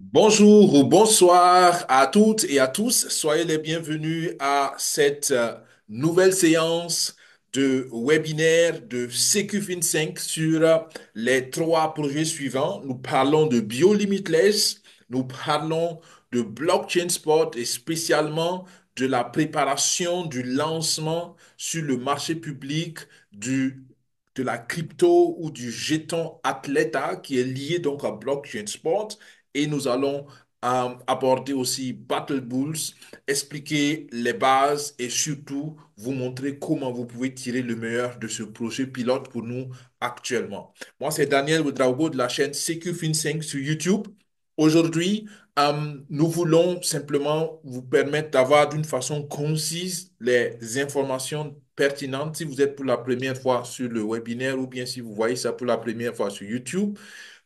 Bonjour ou bonsoir à toutes et à tous. Soyez les bienvenus à cette nouvelle séance de webinaire de CQFin5 sur les trois projets suivants. Nous parlons de BioLimitless, nous parlons de Blockchain Spot et spécialement de la préparation du lancement sur le marché public de la crypto ou du jeton Athleta qui est lié donc à Blockchain Spot. Et nous allons aborder aussi Battle Bulls, expliquer les bases et surtout vous montrer comment vous pouvez tirer le meilleur de ce projet pilote pour nous actuellement. Moi, c'est Daniel Ouedraogo de la chaîne CQFin5 sur YouTube. Aujourd'hui, nous voulons simplement vous permettre d'avoir d'une façon concise les informations pertinentes si vous êtes pour la première fois sur le webinaire ou bien si vous voyez ça pour la première fois sur YouTube.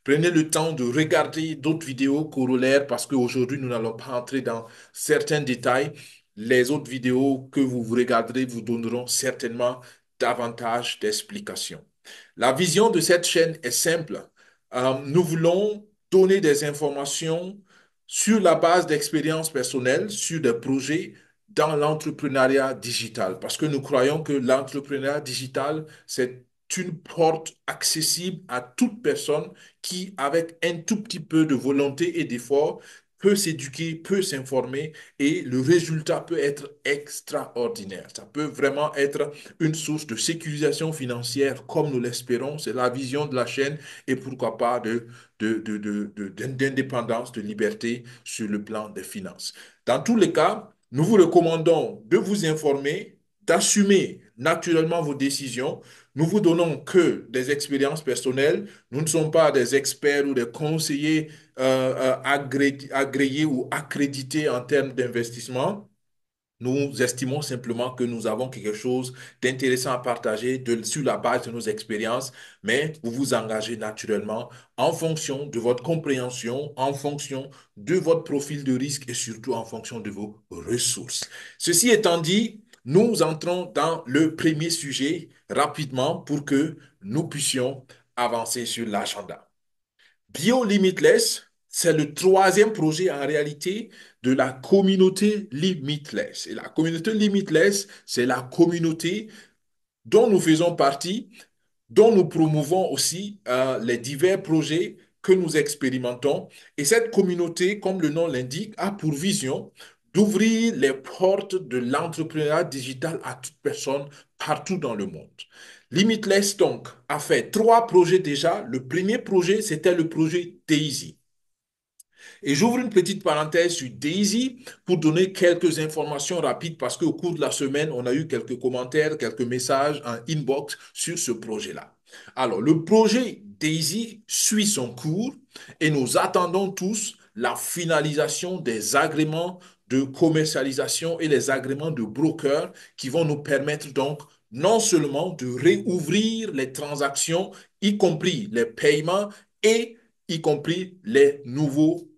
Prenez le temps de regarder d'autres vidéos corollaires parce qu'aujourd'hui, nous n'allons pas entrer dans certains détails. Les autres vidéos que vous regarderez vous donneront certainement davantage d'explications. La vision de cette chaîne est simple. Nous voulons donner des informations sur la base d'expériences personnelles, sur des projets dans l'entrepreneuriat digital, parce que nous croyons que l'entrepreneuriat digital, c'est une porte accessible à toute personne qui, avec un tout petit peu de volonté et d'effort, peut s'éduquer, peut s'informer et le résultat peut être extraordinaire. Ça peut vraiment être une source de sécurisation financière comme nous l'espérons. C'est la vision de la chaîne et pourquoi pas d'indépendance, de liberté sur le plan des finances. Dans tous les cas, nous vous recommandons de vous informer, d'assumer naturellement vos décisions. Nous vous donnons que des expériences personnelles. Nous ne sommes pas des experts ou des conseillers agréés ou accrédités en termes d'investissement. Nous estimons simplement que nous avons quelque chose d'intéressant à partager sur la base de nos expériences, mais vous vous engagez naturellement en fonction de votre compréhension, en fonction de votre profil de risque et surtout en fonction de vos ressources. Ceci étant dit, nous entrons dans le premier sujet rapidement pour que nous puissions avancer sur l'agenda. BioLimitless, c'est le troisième projet en réalité de la communauté Limitless. Et la communauté Limitless, c'est la communauté dont nous faisons partie, dont nous promouvons aussi les divers projets que nous expérimentons. Et cette communauté, comme le nom l'indique, a pour vision d'ouvrir les portes de l'entrepreneuriat digital à toute personne partout dans le monde. Limitless, donc, a fait trois projets déjà. Le premier projet, c'était le projet Daisy. Et j'ouvre une petite parenthèse sur Daisy pour donner quelques informations rapides parce qu'au cours de la semaine, on a eu quelques commentaires, quelques messages en inbox sur ce projet-là. Alors, le projet Daisy suit son cours et nous attendons tous la finalisation des agréments de commercialisation et les agréments de broker qui vont nous permettre donc non seulement de réouvrir les transactions, y compris les paiements et y compris les nouveaux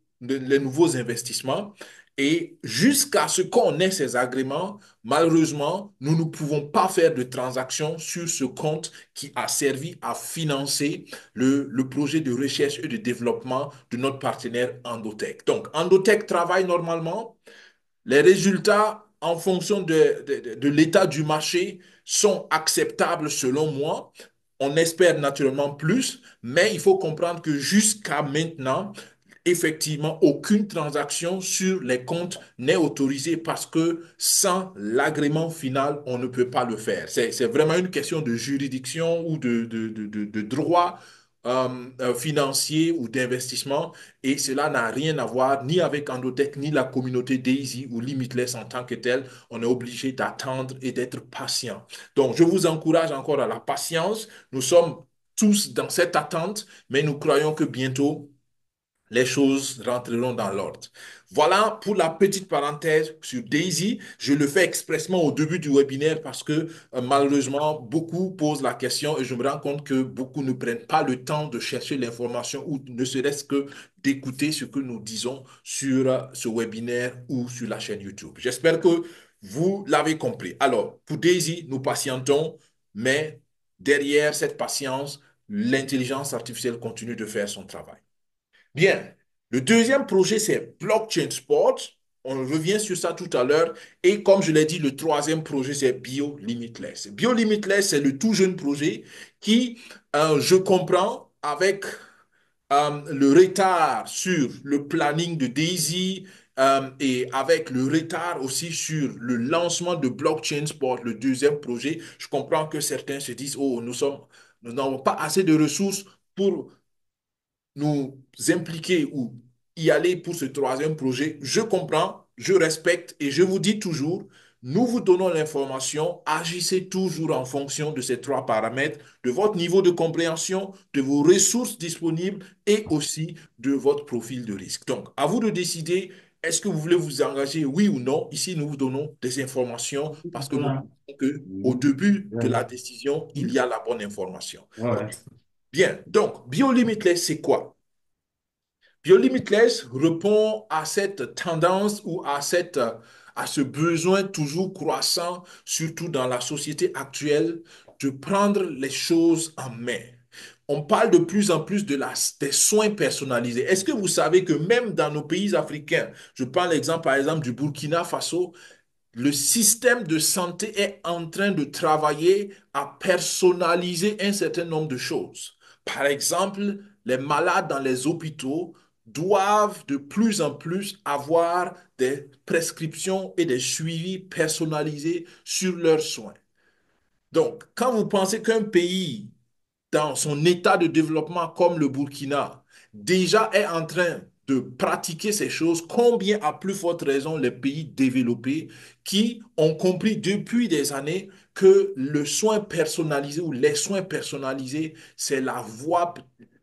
investissements. Et jusqu'à ce qu'on ait ces agréments, malheureusement, nous ne pouvons pas faire de transactions sur ce compte qui a servi à financer le projet de recherche et de développement de notre partenaire Endotech. Donc, Endotech travaille normalement. Les résultats en fonction de l'état du marché sont acceptables selon moi. On espère naturellement plus, mais il faut comprendre que jusqu'à maintenant, effectivement, aucune transaction sur les comptes n'est autorisée parce que sans l'agrément final, on ne peut pas le faire. C'est vraiment une question de juridiction ou de droit financier ou d'investissement et cela n'a rien à voir ni avec Endotech ni la communauté Daisy ou Limitless en tant que telle. On est obligé d'attendre et d'être patient. Donc, je vous encourage encore à la patience. Nous sommes tous dans cette attente, mais nous croyons que bientôt, les choses rentreront dans l'ordre. Voilà pour la petite parenthèse sur Daisy. Je le fais expressement au début du webinaire parce que malheureusement, beaucoup posent la question et je me rends compte que beaucoup ne prennent pas le temps de chercher l'information ou ne serait-ce que d'écouter ce que nous disons sur ce webinaire ou sur la chaîne YouTube. J'espère que vous l'avez compris. Alors, pour Daisy, nous patientons, mais derrière cette patience, l'intelligence artificielle continue de faire son travail. Bien. Le deuxième projet, c'est Blockchain Sport. On revient sur ça tout à l'heure. Et comme je l'ai dit, le troisième projet, c'est Bio Limitless. Bio Limitless, c'est le tout jeune projet qui, je comprends, avec le retard sur le planning de Daisy et avec le retard aussi sur le lancement de Blockchain Sport, le deuxième projet, je comprends que certains se disent, oh, nous n'avons pas assez de ressources pour nous impliquer ou y aller pour ce troisième projet. Je comprends, je respecte et je vous dis toujours, nous vous donnons l'information, agissez toujours en fonction de ces trois paramètres, de votre niveau de compréhension, de vos ressources disponibles et aussi de votre profil de risque. Donc, à vous de décider, est-ce que vous voulez vous engager, oui ou non? Ici, nous vous donnons des informations parce que nous Voilà. pensons que au Mhm. début de la Ouais. décision, il y a la bonne information. Ouais, OK. ouais. Bien. Donc, BioLimitless, c'est quoi? BioLimitless répond à cette tendance ou à ce besoin toujours croissant, surtout dans la société actuelle, de prendre les choses en main. On parle de plus en plus des soins personnalisés. Est-ce que vous savez que même dans nos pays africains, je prends l'exemple par exemple du Burkina Faso, le système de santé est en train de travailler à personnaliser un certain nombre de choses. Par exemple, les malades dans les hôpitaux doivent de plus en plus avoir des prescriptions et des suivis personnalisés sur leurs soins. Donc, quand vous pensez qu'un pays dans son état de développement comme le Burkina, déjà est en train de pratiquer ces choses, combien à plus forte raison les pays développés qui ont compris depuis des années que le soin personnalisé ou les soins personnalisés, c'est la voie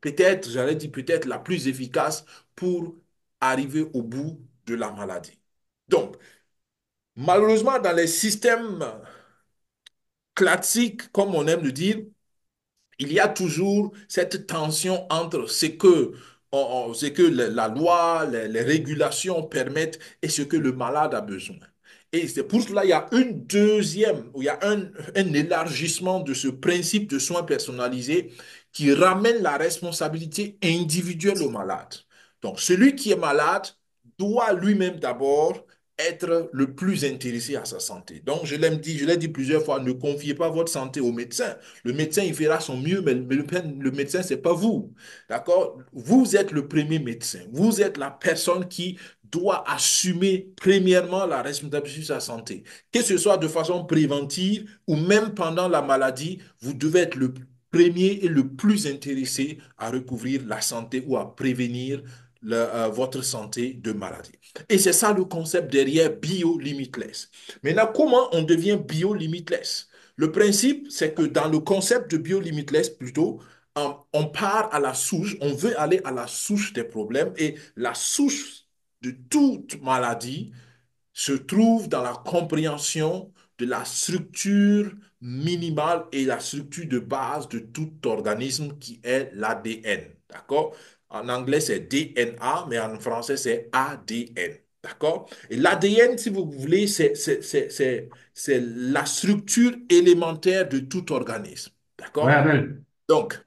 peut-être, j'allais dire peut-être la plus efficace pour arriver au bout de la maladie. Donc, malheureusement, dans les systèmes classiques, comme on aime le dire, il y a toujours cette tension entre ce que la loi, les régulations permettent et ce que le malade a besoin. Et c'est pour cela qu'il y a une deuxième, il y a un élargissement de ce principe de soins personnalisés qui ramène la responsabilité individuelle au malade. Donc, celui qui est malade doit lui-même d'abord être le plus intéressé à sa santé. Donc, je l'ai dit plusieurs fois, ne confiez pas votre santé au médecin. Le médecin, il fera son mieux, mais le médecin, c'est pas vous. D'accord? Vous êtes le premier médecin. Vous êtes la personne qui doit assumer premièrement la responsabilité de sa santé. Que ce soit de façon préventive ou même pendant la maladie, vous devez être le premier et le plus intéressé à recouvrir la santé ou à prévenir votre santé de maladie. Et c'est ça le concept derrière bio-limitless. Maintenant, comment on devient bio-limitless? Le principe, c'est que dans le concept de bio-limitless, plutôt, on part à la souche, on veut aller à la souche des problèmes et la souche de toute maladie se trouve dans la compréhension de la structure minimale et la structure de base de tout organisme qui est l'ADN. D'accord? En anglais, c'est DNA, mais en français, c'est ADN. D'accord? Et l'ADN, si vous voulez, c'est la structure élémentaire de tout organisme. Ouais, D'accord? Abel. Donc,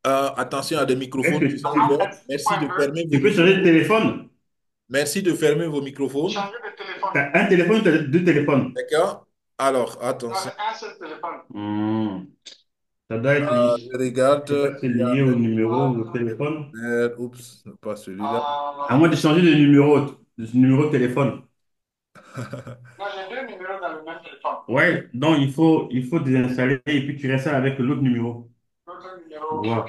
attention à des microphones Est-ce qui que sont ouverts. Merci de fermer vos tu peux changer de microphones. téléphone? Merci de fermer vos microphones. T'as un téléphone ou t'as deux téléphones? D'accord? Alors, attention. Hmm. Ça doit être Je lié. regarde. Je sais pas si c'est Il y a lié au un numéro micro ou au qui est téléphone. ouvert. Oups, pas celui-là. À moins de changer de numéro de téléphone. Ouais, donc il faut désinstaller et puis tu restes avec l'autre numéro. Voilà.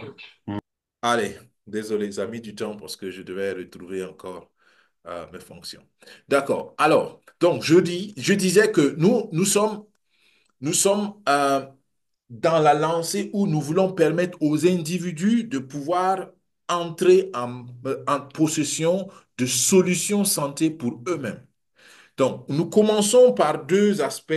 Allez, désolé, ça a mis du temps parce que je devais retrouver encore mes fonctions. D'accord. Alors, donc, je disais que nous sommes dans la lancée où nous voulons permettre aux individus de pouvoir entrer en possession de solutions santé pour eux-mêmes. Donc, nous commençons par deux aspects,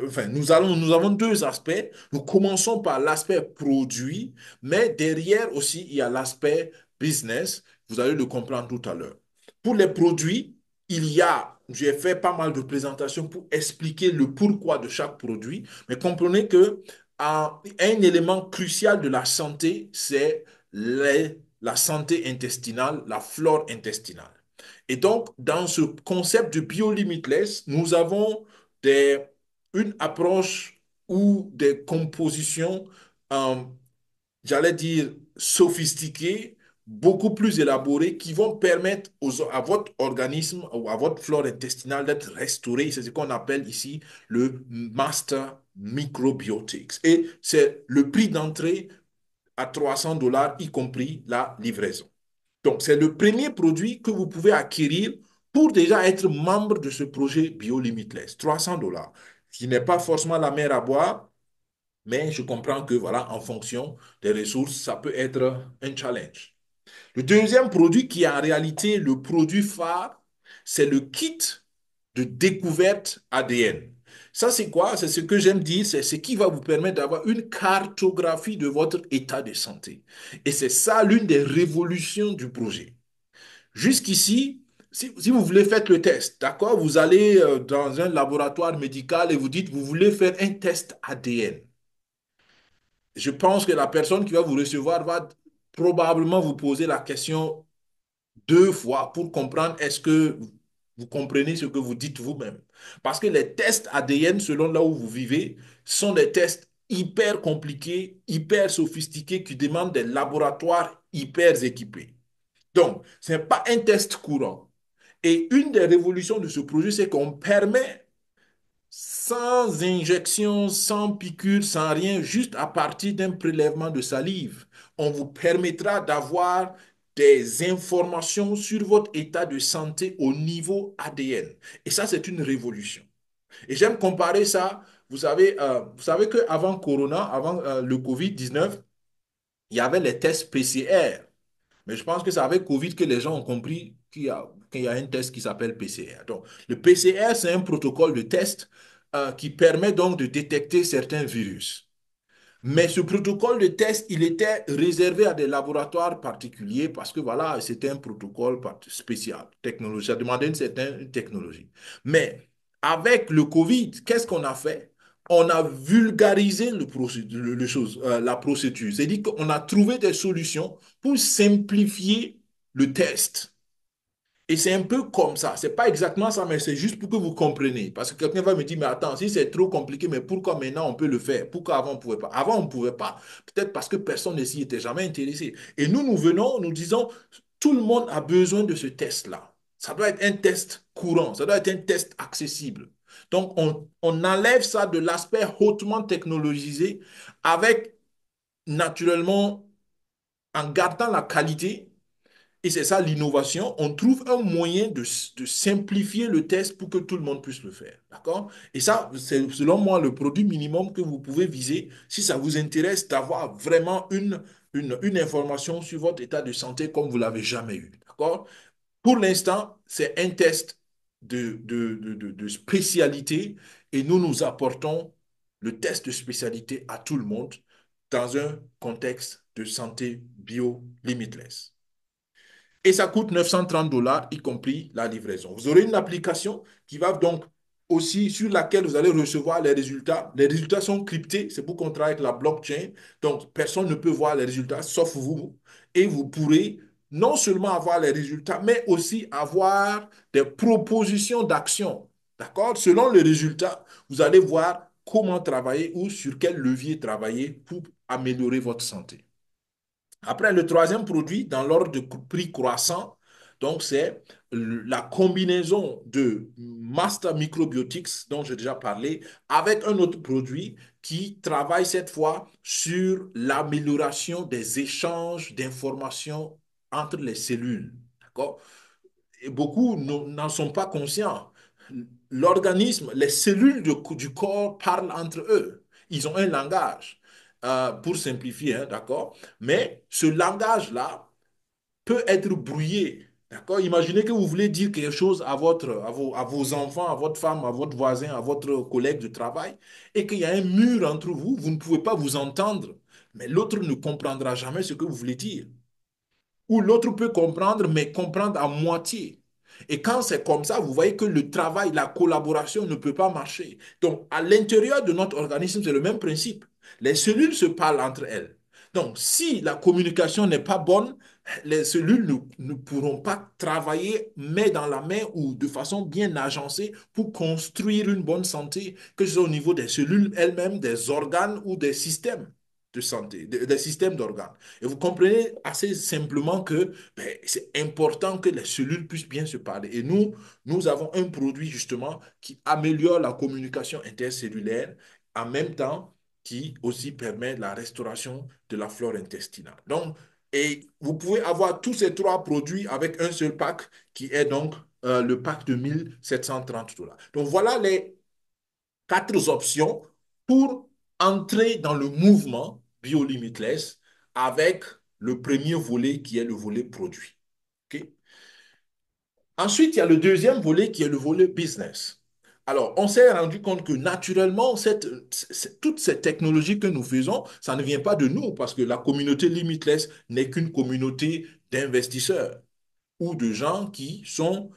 enfin, nous avons deux aspects. Nous commençons par l'aspect produit, mais derrière aussi, il y a l'aspect business. Vous allez le comprendre tout à l'heure. Pour les produits, j'ai fait pas mal de présentations pour expliquer le pourquoi de chaque produit, mais comprenez que un élément crucial de la santé, c'est la santé intestinale, la flore intestinale. Et donc, dans ce concept de bio-limitless, nous avons des, une approche ou des compositions, euh, j'allais dire, sophistiquées, beaucoup plus élaborées, qui vont permettre à votre organisme ou à votre flore intestinale d'être restaurée. C'est ce qu'on appelle ici le Master Microbiotics. Et c'est le prix d'entrée à 300 $, y compris la livraison. Donc, c'est le premier produit que vous pouvez acquérir pour déjà être membre de ce projet Bio Limitless. 300 $, qui n'est pas forcément la mer à boire, mais je comprends que, voilà, en fonction des ressources, ça peut être un challenge. Le deuxième produit qui est en réalité le produit phare, c'est le kit de découverte ADN. Ça, c'est quoi? C'est ce que j'aime dire, c'est ce qui va vous permettre d'avoir une cartographie de votre état de santé. Et c'est ça l'une des révolutions du projet. Jusqu'ici, si vous voulez faire le test, d'accord, vous allez dans un laboratoire médical et vous dites, vous voulez faire un test ADN. Je pense que la personne qui va vous recevoir va probablement vous poser la question deux fois pour comprendre est-ce que vous comprenez ce que vous dites vous-même. Parce que les tests ADN, selon là où vous vivez, sont des tests hyper compliqués, hyper sophistiqués, qui demandent des laboratoires hyper équipés. Donc, ce n'est pas un test courant. Et une des révolutions de ce projet, c'est qu'on permet sans injection, sans piqûre, sans rien, juste à partir d'un prélèvement de salive, on vous permettra d'avoir des informations sur votre état de santé au niveau ADN. Et ça, c'est une révolution. Et j'aime comparer ça. Vous savez qu'avant Corona, avant le COVID-19, il y avait les tests PCR. Mais je pense que c'est avec Covid que les gens ont compris qu'il y a un test qui s'appelle PCR. Donc, le PCR, c'est un protocole de test qui permet donc de détecter certains virus. Mais ce protocole de test, il était réservé à des laboratoires particuliers parce que voilà, c'était un protocole spécial, technologie. Ça demandait une certaine technologie. Mais avec le Covid, qu'est-ce qu'on a fait? On a vulgarisé la procédure. C'est-à-dire qu'on a trouvé des solutions pour simplifier le test. Et c'est un peu comme ça. C'est pas exactement ça, mais c'est juste pour que vous compreniez. Parce que quelqu'un va me dire, mais attends, si c'est trop compliqué, mais pourquoi maintenant on peut le faire? Pourquoi avant on ne pouvait pas? Avant on ne pouvait pas. Peut-être parce que personne ne s'y était jamais intéressé. Et nous venons, nous disons, tout le monde a besoin de ce test-là. Ça doit être un test courant, ça doit être un test accessible. Donc on enlève ça de l'aspect hautement technologisé avec naturellement en gardant la qualité et c'est ça l'innovation. On trouve un moyen de simplifier le test pour que tout le monde puisse le faire. D'accord? Et ça, c'est selon moi le produit minimum que vous pouvez viser si ça vous intéresse d'avoir vraiment une information sur votre état de santé comme vous ne l'avez jamais eu. D'accord? Pour l'instant, c'est un test de spécialité et nous apportons le test de spécialité à tout le monde dans un contexte de santé bio-limitless. Et ça coûte 930 $, y compris la livraison. Vous aurez une application qui va donc aussi sur laquelle vous allez recevoir les résultats. Les résultats sont cryptés, c'est pour qu'on travaille avec la blockchain. Donc, personne ne peut voir les résultats sauf vous. Et vous pourrez non seulement avoir les résultats, mais aussi avoir des propositions d'action. D'accord? Selon les résultats, vous allez voir comment travailler ou sur quel levier travailler pour améliorer votre santé. Après, le troisième produit, dans l'ordre de prix croissant, donc c'est la combinaison de Master Microbiotics, dont j'ai déjà parlé, avec un autre produit qui travaille cette fois sur l'amélioration des échanges d'informations entre les cellules. D'accord? Et beaucoup n'en sont pas conscients. L'organisme, les cellules du corps parlent entre eux. Ils ont un langage, pour simplifier, hein, d'accord? Mais ce langage-là peut être brouillé. D'accord? Imaginez que vous voulez dire quelque chose à vos enfants, à votre femme, à votre voisin, à votre collègue de travail, et qu'il y a un mur entre vous, vous ne pouvez pas vous entendre, mais l'autre ne comprendra jamais ce que vous voulez dire. Ou l'autre peut comprendre, mais comprendre à moitié. Et quand c'est comme ça, vous voyez que le travail, la collaboration ne peut pas marcher. Donc, à l'intérieur de notre organisme, c'est le même principe. Les cellules se parlent entre elles. Donc, si la communication n'est pas bonne, les cellules ne pourront pas travailler main dans la main ou de façon bien agencée pour construire une bonne santé, que ce soit au niveau des cellules elles-mêmes, des organes ou des systèmes de santé, des systèmes d'organes. Et vous comprenez assez simplement que ben, c'est important que les cellules puissent bien se parler. Et nous avons un produit justement qui améliore la communication intercellulaire en même temps qui aussi permet la restauration de la flore intestinale. Donc, et vous pouvez avoir tous ces trois produits avec un seul pack qui est donc le pack de 1 730 $. Donc, voilà les quatre options pour entrer dans le mouvement BioLimitless avec le premier volet qui est le volet produit. OK? Ensuite, il y a le deuxième volet qui est le volet business. Alors, on s'est rendu compte que naturellement, toutes ces technologies que nous faisons, ça ne vient pas de nous parce que la communauté Limitless n'est qu'une communauté d'investisseurs ou de gens qui sont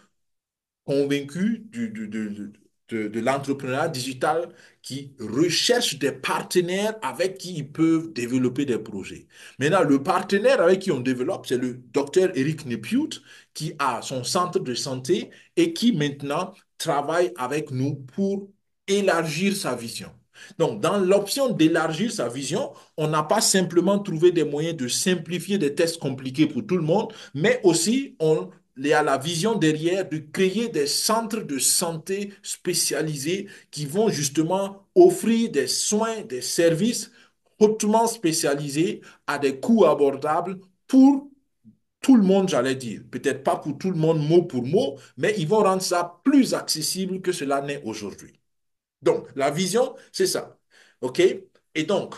convaincus de l'entrepreneuriat digital qui recherchent des partenaires avec qui ils peuvent développer des projets. Maintenant, le partenaire avec qui on développe, c'est le docteur Eric Nepute qui a son centre de santé et qui maintenant travaille avec nous pour élargir sa vision. Donc, dans l'option d'élargir sa vision, on n'a pas simplement trouvé des moyens de simplifier des tests compliqués pour tout le monde, mais aussi il y a la vision derrière de créer des centres de santé spécialisés qui vont justement offrir des soins, des services hautement spécialisés à des coûts abordables pour tout le monde, j'allais dire. Peut-être pas pour tout le monde mot pour mot, mais ils vont rendre ça plus accessible que cela n'est aujourd'hui. Donc, la vision, c'est ça. OK? Et donc,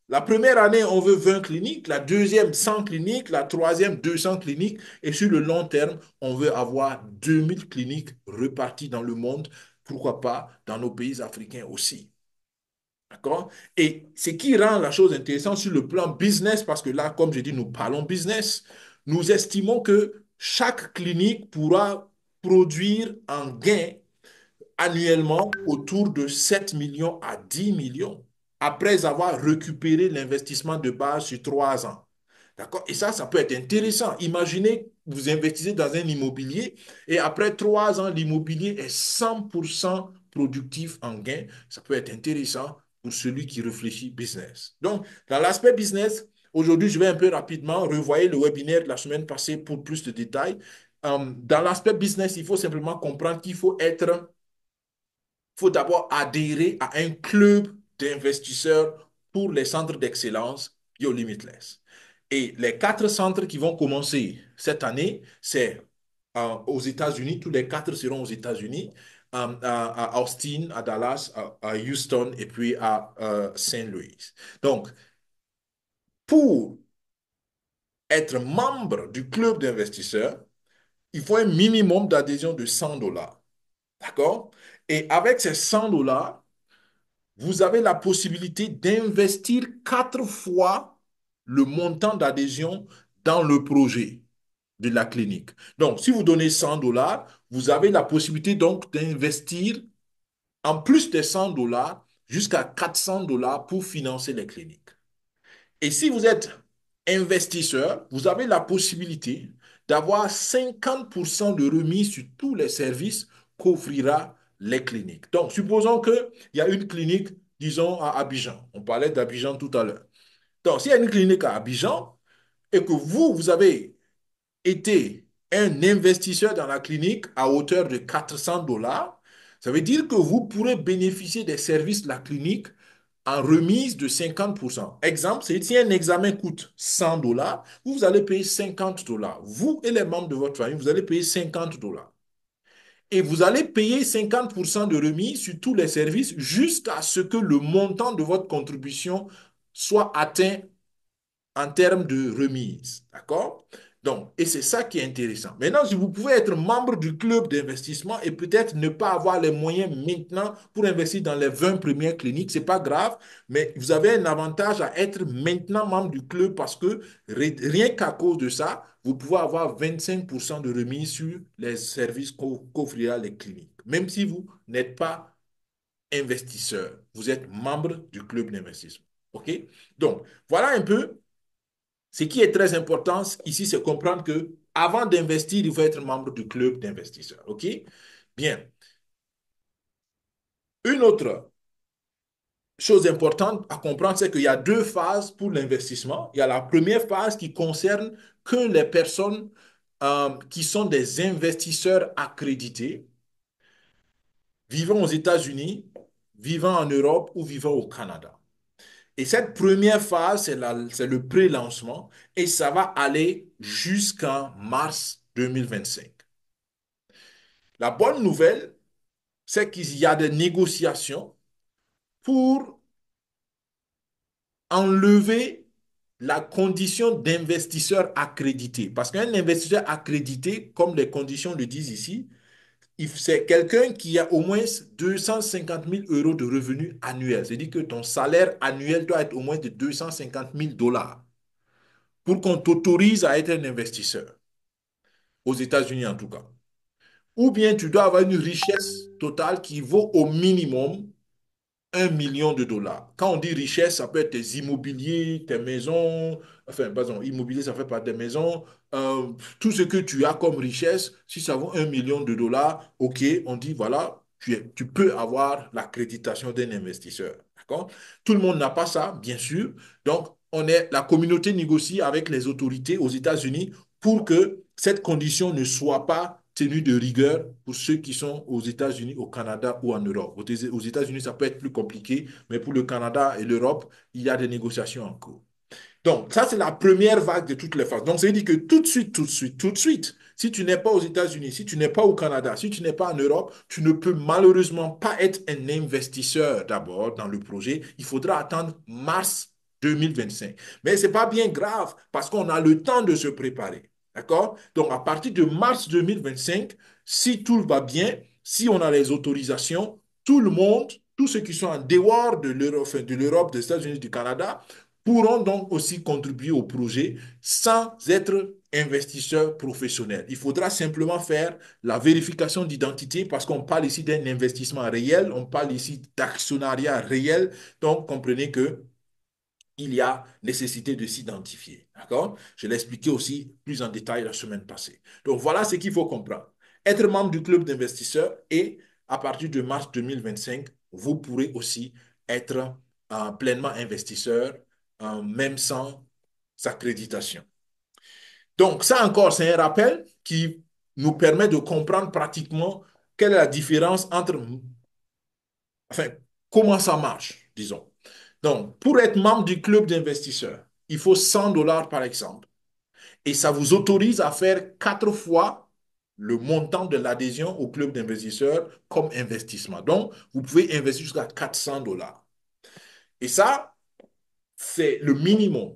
la première année, on veut 20 cliniques, la deuxième, 100 cliniques, la troisième, 200 cliniques, et sur le long terme, on veut avoir 2000 cliniques reparties dans le monde, pourquoi pas dans nos pays africains aussi. D'accord? Et ce qui rend la chose intéressante sur le plan business, parce que là, comme je dis, nous parlons business, nous estimons que chaque clinique pourra produire un gain annuellement autour de 7 millions à 10 millions après avoir récupéré l'investissement de base sur 3 ans. D'accord? Et ça peut être intéressant. Imaginez, vous investissez dans un immobilier et après 3 ans, l'immobilier est 100% productif en gain. Ça peut être intéressant pour celui qui réfléchit business. Donc, dans l'aspect business, aujourd'hui, je vais un peu rapidement revoyer le webinaire de la semaine passée pour plus de détails. Dans l'aspect business, il faut simplement comprendre qu'il faut d'abord adhérer à un club d'investisseurs pour les centres d'excellence BioLimitless. Et les 4 centres qui vont commencer cette année, c'est aux États-Unis, tous les 4 seront aux États-Unis, à Austin, à Dallas, à Houston et puis à Saint Louis. Donc, pour être membre du club d'investisseurs, il faut un minimum d'adhésion de 100 $. D'accord? Et avec ces 100 $, vous avez la possibilité d'investir 4 fois le montant d'adhésion dans le projet de la clinique. Donc, si vous donnez 100 $, vous avez la possibilité donc d'investir en plus des 100 $ jusqu'à 400 $ pour financer les cliniques. Et si vous êtes investisseur, vous avez la possibilité d'avoir 50% de remise sur tous les services qu'offrira les cliniques. Donc, supposons qu'il y a une clinique, disons, à Abidjan. On parlait d'Abidjan tout à l'heure. Donc, s'il y a une clinique à Abidjan et que vous avez été un investisseur dans la clinique à hauteur de 400 $, ça veut dire que vous pourrez bénéficier des services de la clinique en remise de 50%. Exemple, c'est si un examen coûte 100 $, vous allez payer 50 $. Vous et les membres de votre famille, vous allez payer 50 $. Et vous allez payer 50% de remise sur tous les services jusqu'à ce que le montant de votre contribution soit atteint en termes de remise. D'accord? Donc, et c'est ça qui est intéressant. Maintenant, si vous pouvez être membre du club d'investissement et peut-être ne pas avoir les moyens maintenant pour investir dans les 20 premières cliniques, c'est pas grave, mais vous avez un avantage à être maintenant membre du club parce que rien qu'à cause de ça, vous pouvez avoir 25% de remise sur les services qu'offrira les cliniques. Même si vous n'êtes pas investisseur, vous êtes membre du club d'investissement. OK? Donc, voilà un peu Ce qui est très important ici, c'est comprendre que avant d'investir, il faut être membre du club d'investisseurs. OK? Bien. Une autre chose importante à comprendre, c'est qu'il y a deux phases pour l'investissement. Il y a la première phase qui concerne que les personnes qui sont des investisseurs accrédités, vivant aux États-Unis, vivant en Europe ou vivant au Canada. Et cette première phase, c'est le pré-lancement et ça va aller jusqu'en mars 2025. La bonne nouvelle, c'est qu'il y a des négociations pour enlever la condition d'investisseur accrédité. Parce qu'un investisseur accrédité, comme les conditions le disent ici, c'est quelqu'un qui a au moins 250 000 € de revenus annuels. C'est-à-dire que ton salaire annuel doit être au moins de 250 000 $ pour qu'on t'autorise à être un investisseur, aux États-Unis en tout cas. Ou bien tu dois avoir une richesse totale qui vaut au minimum 1 million de dollars. Quand on dit richesse, ça peut être tes immobiliers, tes maisons, enfin, pardon, immobilier, ça fait pas des maisons. Euh, Tout ce que tu as comme richesse, si ça vaut 1 million de dollars, OK, on dit, voilà, tu peux avoir l'accréditation d'un investisseur. D'accord? Tout le monde n'a pas ça, bien sûr. Donc, la communauté négocie avec les autorités aux États-Unis pour que cette condition ne soit pas tenue de rigueur pour ceux qui sont aux États-Unis, au Canada ou en Europe. Aux États-Unis, ça peut être plus compliqué, mais pour le Canada et l'Europe, il y a des négociations en cours. Donc, ça, c'est la première vague de toutes les phases. Donc, ça veut dire que tout de suite, tout de suite, tout de suite, si tu n'es pas aux États-Unis, si tu n'es pas au Canada, si tu n'es pas en Europe, tu ne peux malheureusement pas être un investisseur d'abord dans le projet. Il faudra attendre mars 2025. Mais ce n'est pas bien grave parce qu'on a le temps de se préparer. D'accord? Donc, à partir de mars 2025, si tout va bien, si on a les autorisations, tout le monde, tous ceux qui sont en dehors de l'Europe, enfin, de l'Europe, des États-Unis, du Canada, pourront donc aussi contribuer au projet sans être investisseurs professionnels. Il faudra simplement faire la vérification d'identité parce qu'on parle ici d'un investissement réel, on parle ici d'actionnariat réel. Donc, comprenez que il y a nécessité de s'identifier. D'accord? Je l'ai expliqué aussi plus en détail la semaine passée. Donc, voilà ce qu'il faut comprendre. Être membre du club d'investisseurs et à partir de mars 2025, vous pourrez aussi être pleinement investisseur, même sans accréditation. Donc, ça encore, c'est un rappel qui nous permet de comprendre pratiquement quelle est la différence entre, enfin, comment ça marche, disons. Donc, pour être membre du club d'investisseurs, il faut 100 $ par exemple. Et ça vous autorise à faire 4 fois le montant de l'adhésion au club d'investisseurs comme investissement. Donc, vous pouvez investir jusqu'à 400 $. Et ça, c'est le minimum.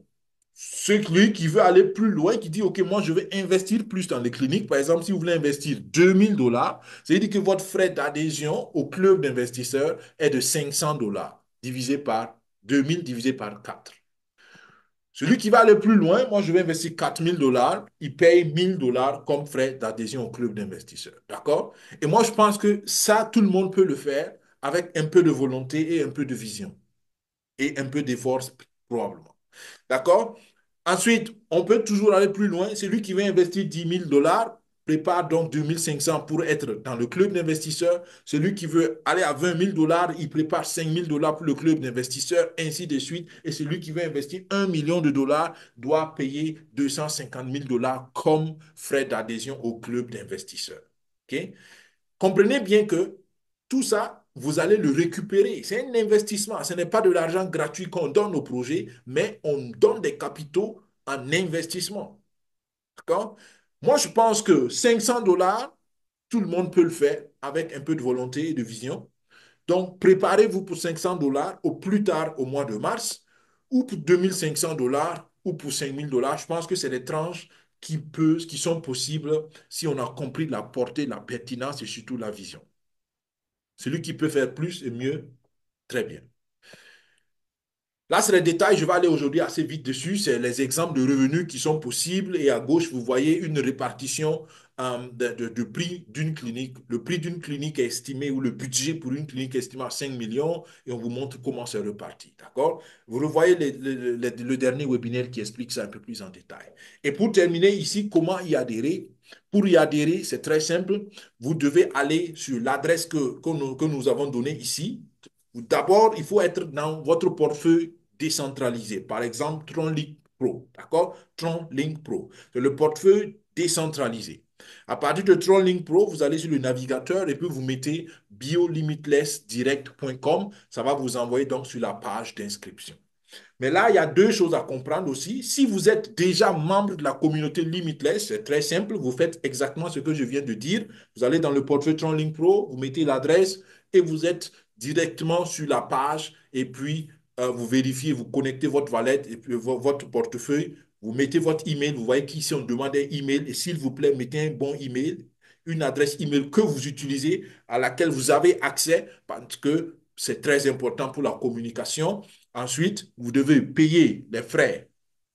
Celui qui veut aller plus loin, qui dit, OK, moi, je vais investir plus dans les cliniques. Par exemple, si vous voulez investir 2 000 $, c'est-à-dire que votre frais d'adhésion au club d'investisseurs est de 500 $ divisé par 2 000 divisé par 4. Celui qui va aller plus loin, moi, je vais investir 4 000 $, il paye 1 000 $ comme frais d'adhésion au club d'investisseurs. D'accord? Et moi, je pense que ça, tout le monde peut le faire avec un peu de volonté et un peu de vision et un peu d'effort, probablement. D'accord? Ensuite, on peut toujours aller plus loin. Celui qui veut investir 10 000 $ prépare donc 2 500 pour être dans le club d'investisseurs. Celui qui veut aller à 20 000 $, il prépare 5 000 $ pour le club d'investisseurs, ainsi de suite. Et celui qui veut investir 1 million de dollars doit payer 250 000 $ comme frais d'adhésion au club d'investisseurs. OK? Comprenez bien que tout ça, vous allez le récupérer. C'est un investissement. Ce n'est pas de l'argent gratuit qu'on donne au projet, mais on donne des capitaux en investissement. D'accord? Moi, je pense que 500 $, tout le monde peut le faire avec un peu de volonté et de vision. Donc, préparez-vous pour 500 $ au plus tard au mois de mars, ou pour 2 500 $ ou pour 5 000 $. Je pense que c'est des tranches qui sont possibles si on a compris la portée, la pertinence et surtout la vision. Celui qui peut faire plus et mieux, très bien. Là, c'est les détails. Je vais aller aujourd'hui assez vite dessus. C'est les exemples de revenus qui sont possibles. Et à gauche, vous voyez une répartition de prix d'une clinique. Le prix d'une clinique est estimé, ou le budget pour une clinique est estimé à 5 millions. Et on vous montre comment c'est reparti. D'accord? Vous revoyez le dernier webinaire qui explique ça un peu plus en détail. Et pour terminer ici, comment y adhérer? Pour y adhérer, c'est très simple. Vous devez aller sur l'adresse que nous avons donnée ici. D'abord, il faut être dans votre portefeuille décentralisé. Par exemple, TronLink Pro. D'accord? TronLink Pro. C'est le portefeuille décentralisé. À partir de TronLink Pro, vous allez sur le navigateur et puis vous mettez biolimitlessdirect.com. Ça va vous envoyer donc sur la page d'inscription. Mais là, il y a deux choses à comprendre aussi. Si vous êtes déjà membre de la communauté Limitless, c'est très simple. Vous faites exactement ce que je viens de dire. Vous allez dans le portefeuille TronLink Pro, vous mettez l'adresse et vous êtes directement sur la page. Et puis, vous vérifiez, vous connectez votre wallet et puis votre portefeuille. Vous mettez votre email. Vous voyez qu'ici, on demande un email. Et s'il vous plaît, mettez un bon email, une adresse email que vous utilisez, à laquelle vous avez accès, parce que c'est très important pour la communication. Ensuite, vous devez payer les frais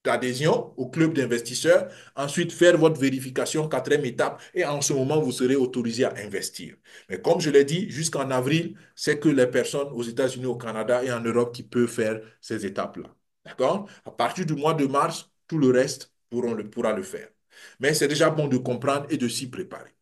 d'adhésion au club d'investisseurs. Ensuite, faire votre vérification, quatrième étape. Et en ce moment, vous serez autorisé à investir. Mais comme je l'ai dit, jusqu'en avril, c'est que les personnes aux États-Unis, au Canada et en Europe qui peuvent faire ces étapes-là. D'accord? À partir du mois de mars, tout le reste pourra le faire. Mais c'est déjà bon de comprendre et de s'y préparer.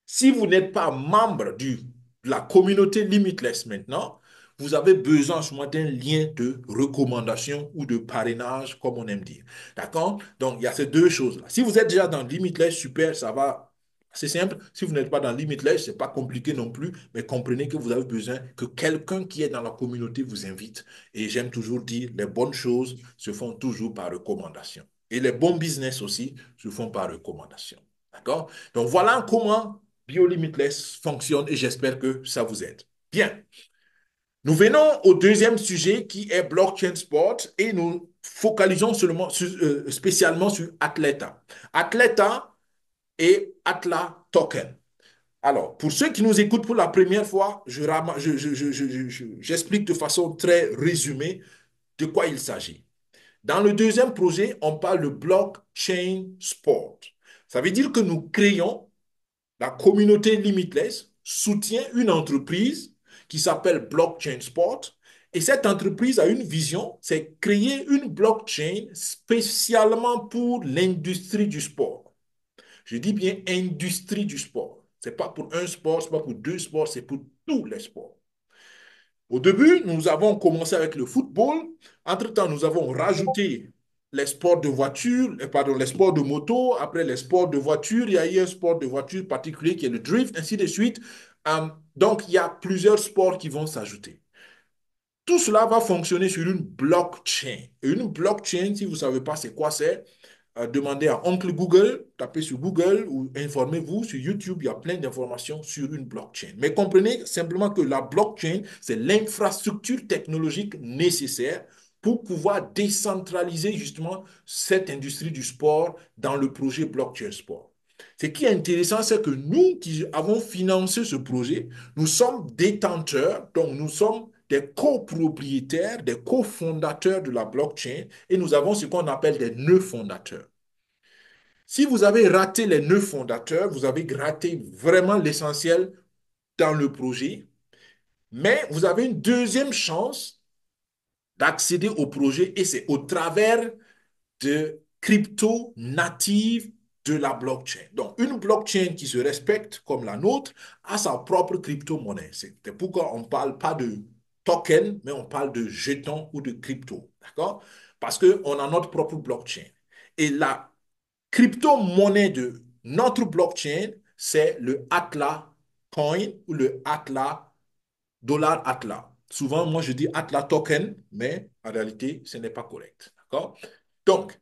Si vous n'êtes pas membre de la communauté Limitless maintenant, vous avez besoin en ce moment d'un lien de recommandation ou de parrainage, comme on aime dire. D'accord? Donc, il y a ces deux choses-là. Si vous êtes déjà dans Limitless, super, ça va. C'est simple. Si vous n'êtes pas dans Limitless, ce n'est pas compliqué non plus, mais comprenez que vous avez besoin que quelqu'un qui est dans la communauté vous invite. Et j'aime toujours dire, les bonnes choses se font toujours par recommandation. Et les bons business aussi se font par recommandation. D'accord? Donc, voilà comment BioLimitless fonctionne et j'espère que ça vous aide. Bien, nous venons au deuxième sujet qui est blockchain sport et nous focalisons spécialement sur Atleta. Atleta et Atla Token. Alors, pour ceux qui nous écoutent pour la première fois, j'explique de façon très résumée de quoi il s'agit. Dans le deuxième projet, on parle de blockchain sport. Ça veut dire que nous créons la communauté Limitless soutient une entreprise qui s'appelle Blockchain Sport. Et cette entreprise a une vision, c'est créer une blockchain spécialement pour l'industrie du sport. Je dis bien industrie du sport. Ce n'est pas pour un sport, ce n'est pas pour deux sports, c'est pour tous les sports. Au début, nous avons commencé avec le football. Entre-temps, nous avons rajouté les sports de voiture, pardon, les sports de moto. Après les sports de voiture, il y a eu un sport de voiture particulier qui est le drift, ainsi de suite. Donc, il y a plusieurs sports qui vont s'ajouter. Tout cela va fonctionner sur une blockchain. Et une blockchain, si vous ne savez pas c'est quoi c'est, demandez à Oncle Google, tapez sur Google ou informez-vous sur YouTube, il y a plein d'informations sur une blockchain. Mais comprenez simplement que la blockchain, c'est l'infrastructure technologique nécessaire pour pouvoir décentraliser justement cette industrie du sport dans le projet Blockchain Sport. Ce qui est intéressant, c'est que nous qui avons financé ce projet, nous sommes détenteurs, donc nous sommes des copropriétaires, des cofondateurs de la blockchain et nous avons ce qu'on appelle des nœuds fondateurs. Si vous avez raté les nœuds fondateurs, vous avez raté vraiment l'essentiel dans le projet, mais vous avez une deuxième chance d'accéder au projet et c'est au travers de crypto natives de la blockchain. Donc, une blockchain qui se respecte comme la nôtre a sa propre crypto-monnaie. C'est pourquoi on ne parle pas de token, mais on parle de jetons ou de crypto. D'accord? Parce qu'on a notre propre blockchain. Et la crypto-monnaie de notre blockchain, c'est le Atla Coin ou le Atla, dollar Atla. Souvent, moi, je dis Atla Token, mais en réalité, ce n'est pas correct. D'accord? Donc,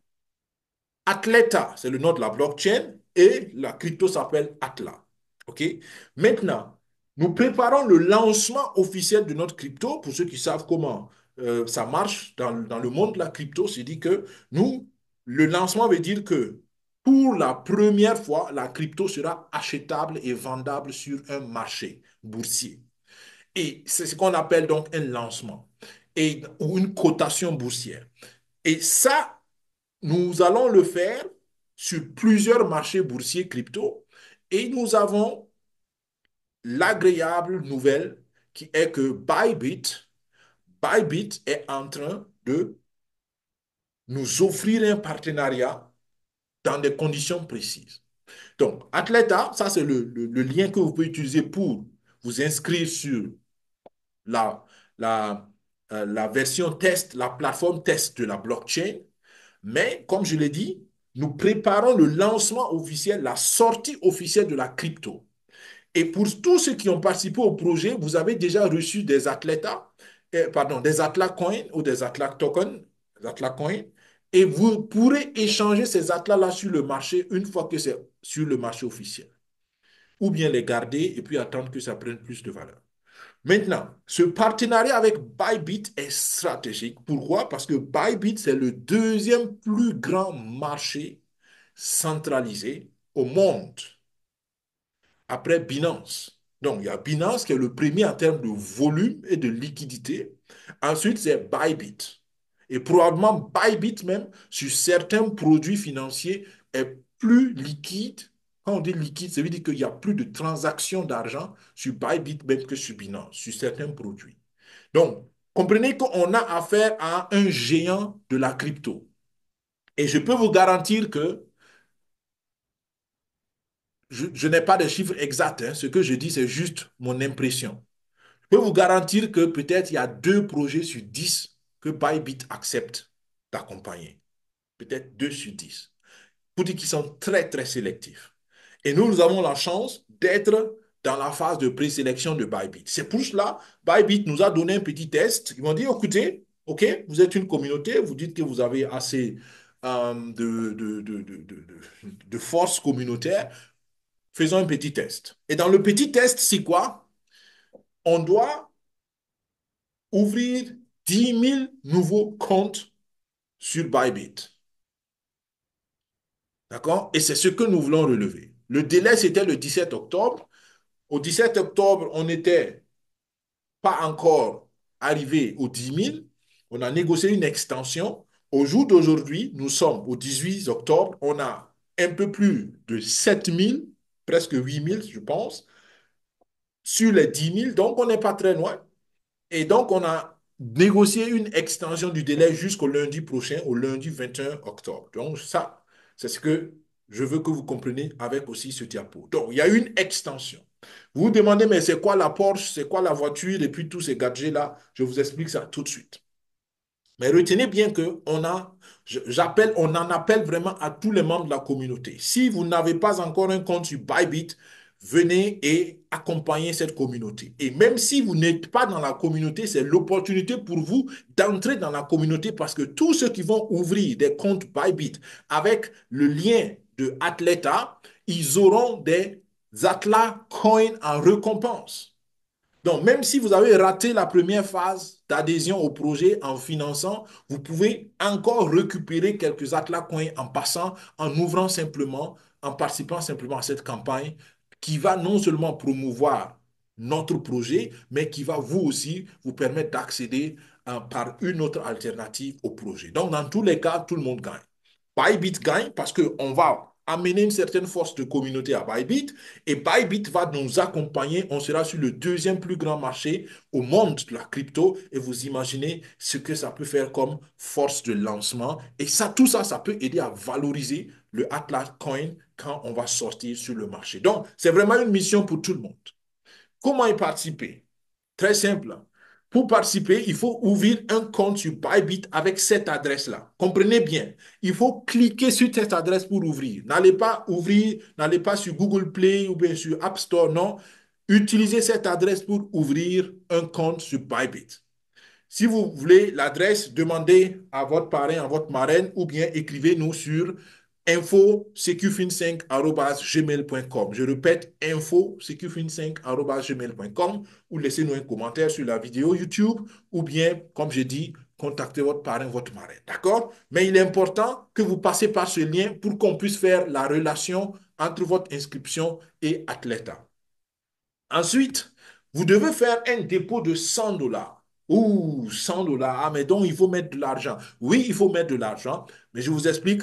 Atleta, c'est le nom de la blockchain et la crypto s'appelle Atla. OK? Maintenant, nous préparons le lancement officiel de notre crypto. Pour ceux qui savent comment ça marche dans le monde de la crypto, c'est dit que nous, le lancement veut dire que pour la première fois, la crypto sera achetable et vendable sur un marché boursier. Et c'est ce qu'on appelle donc un lancement. ou une cotation boursière. Et ça, nous allons le faire sur plusieurs marchés boursiers crypto et nous avons l'agréable nouvelle qui est que Bybit est en train de nous offrir un partenariat dans des conditions précises. Donc, Athleta, ça c'est le lien que vous pouvez utiliser pour vous inscrire sur la, la, la version test, la plateforme test de la blockchain. Mais, comme je l'ai dit, nous préparons le lancement officiel, la sortie officielle de la crypto. Et pour tous ceux qui ont participé au projet, vous avez déjà reçu des Athleta, pardon, des Atlas Coin ou des Atlas Token, des Atlas Coin, et vous pourrez échanger ces Atlas-là sur le marché une fois que c'est sur le marché officiel. Ou bien les garder et puis attendre que ça prenne plus de valeur. Maintenant, ce partenariat avec Bybit est stratégique. Pourquoi? Parce que Bybit, c'est le deuxième plus grand marché centralisé au monde après Binance. Donc, il y a Binance qui est le premier en termes de volume et de liquidité. Ensuite, c'est Bybit. Et probablement Bybit même, sur certains produits financiers, est plus liquide. Quand on dit liquide, ça veut dire qu'il y a plus de transactions d'argent sur Bybit même que sur Binance, sur certains produits. Donc, comprenez qu'on a affaire à un géant de la crypto. Et je peux vous garantir que je n'ai pas de chiffres exacts, hein. Ce que je dis, c'est juste mon impression. Je peux vous garantir que peut-être il y a 2 projets sur 10 que Bybit accepte d'accompagner. Peut-être 2 sur 10. Pour dire qu'ils sont très, très sélectifs. Et nous avons la chance d'être dans la phase de présélection de Bybit. C'est pour cela, Bybit nous a donné un petit test. Ils m'ont dit, écoutez, OK, vous êtes une communauté, vous dites que vous avez assez de force communautaire, faisons un petit test. Et dans le petit test, c'est quoi? On doit ouvrir 10 000 nouveaux comptes sur Bybit. D'accord? Et c'est ce que nous voulons relever. Le délai, c'était le 17 octobre. Au 17 octobre, on n'était pas encore arrivé aux 10 000. On a négocié une extension. Au jour d'aujourd'hui, nous sommes au 18 octobre. On a un peu plus de 7 000, presque 8 000, je pense, sur les 10 000. Donc, on n'est pas très loin. Et donc, on a négocié une extension du délai jusqu'au lundi prochain, au lundi 21 octobre. Donc, ça, c'est ce que je veux que vous compreniez avec aussi ce diapo. Donc, il y a une extension. Vous vous demandez, mais c'est quoi la Porsche, c'est quoi la voiture, et puis tous ces gadgets-là. Je vous explique ça tout de suite. Mais retenez bien que on en appelle vraiment à tous les membres de la communauté. Si vous n'avez pas encore un compte sur Bybit, venez et accompagnez cette communauté. Et même si vous n'êtes pas dans la communauté, c'est l'opportunité pour vous d'entrer dans la communauté parce que tous ceux qui vont ouvrir des comptes Bybit avec le lien de Athleta, ils auront des Atlas Coin en récompense. Donc, même si vous avez raté la première phase d'adhésion au projet en finançant, vous pouvez encore récupérer quelques Atlas Coins en passant, en ouvrant simplement, en participant simplement à cette campagne qui va non seulement promouvoir notre projet, mais qui va vous aussi vous permettre d'accéder par une autre alternative au projet. Donc, dans tous les cas, tout le monde gagne. Bybit gagne parce qu'on va amener une certaine force de communauté à Bybit et Bybit va nous accompagner. On sera sur le deuxième plus grand marché au monde de la crypto et vous imaginez ce que ça peut faire comme force de lancement. Et ça, tout ça, ça peut aider à valoriser le Atlas Coin quand on va sortir sur le marché. Donc, c'est vraiment une mission pour tout le monde. Comment y participer? Très simple. Pour participer, il faut ouvrir un compte sur Bybit avec cette adresse-là. Comprenez bien. Il faut cliquer sur cette adresse pour ouvrir. N'allez pas ouvrir, n'allez pas sur Google Play ou bien sur App Store, non. Utilisez cette adresse pour ouvrir un compte sur Bybit. Si vous voulez l'adresse, demandez à votre parrain, à votre marraine ou bien écrivez-nous sur info-secufin5@gmail.com. Je répète, info-secufin5@gmail.com ou laissez-nous un commentaire sur la vidéo YouTube ou bien, comme je dis, contactez votre parrain, votre marraine. D'accord? Mais il est important que vous passez par ce lien pour qu'on puisse faire la relation entre votre inscription et Athleta. Ensuite, vous devez faire un dépôt de 100 $. Ouh, 100 dollars. Ah, mais donc il faut mettre de l'argent. Oui, il faut mettre de l'argent, mais je vous explique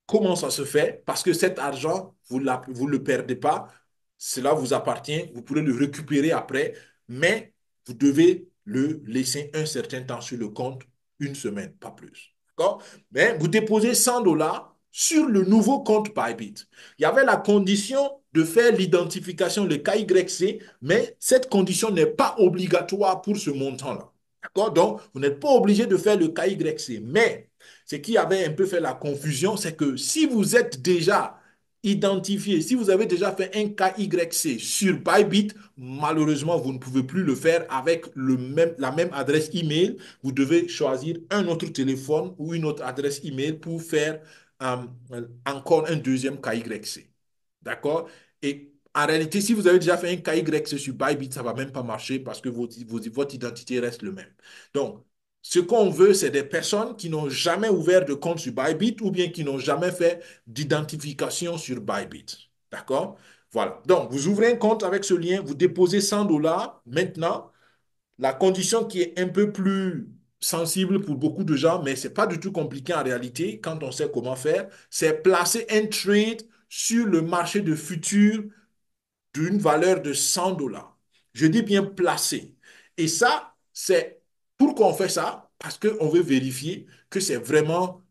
comment ça se fait. Parce que cet argent, vous ne le perdez pas. Cela vous appartient. Vous pourrez le récupérer après, mais vous devez le laisser un certain temps sur le compte, une semaine, pas plus. D'accord? Mais vous déposez 100 dollars sur le nouveau compte Bybit. Il y avait la condition de faire l'identification, le KYC, mais cette condition n'est pas obligatoire pour ce montant-là. D'accord? Donc, vous n'êtes pas obligé de faire le KYC. Mais ce qui avait un peu fait la confusion, c'est que si vous êtes déjà identifié, si vous avez déjà fait un KYC sur Bybit, malheureusement, vous ne pouvez plus le faire avec la même adresse email. Vous devez choisir un autre téléphone ou une autre adresse email pour faire euh, encore un deuxième KYC. D'accord? Et en réalité, si vous avez déjà fait un KYC sur Bybit, ça ne va même pas marcher parce que votre identité reste le même. Donc, ce qu'on veut, c'est des personnes qui n'ont jamais ouvert de compte sur Bybit ou bien qui n'ont jamais fait d'identification sur Bybit. D'accord? Voilà. Donc, vous ouvrez un compte avec ce lien, vous déposez 100 dollars. Maintenant, la condition qui est un peu plus sensible pour beaucoup de gens, mais ce n'est pas du tout compliqué en réalité quand on sait comment faire, c'est placer un trade sur le marché de futurs d'une valeur de 100 dollars. Je dis bien placer. Et ça, c'est pourquoi on fait ça? Parce qu'on veut vérifier que c'est vraiment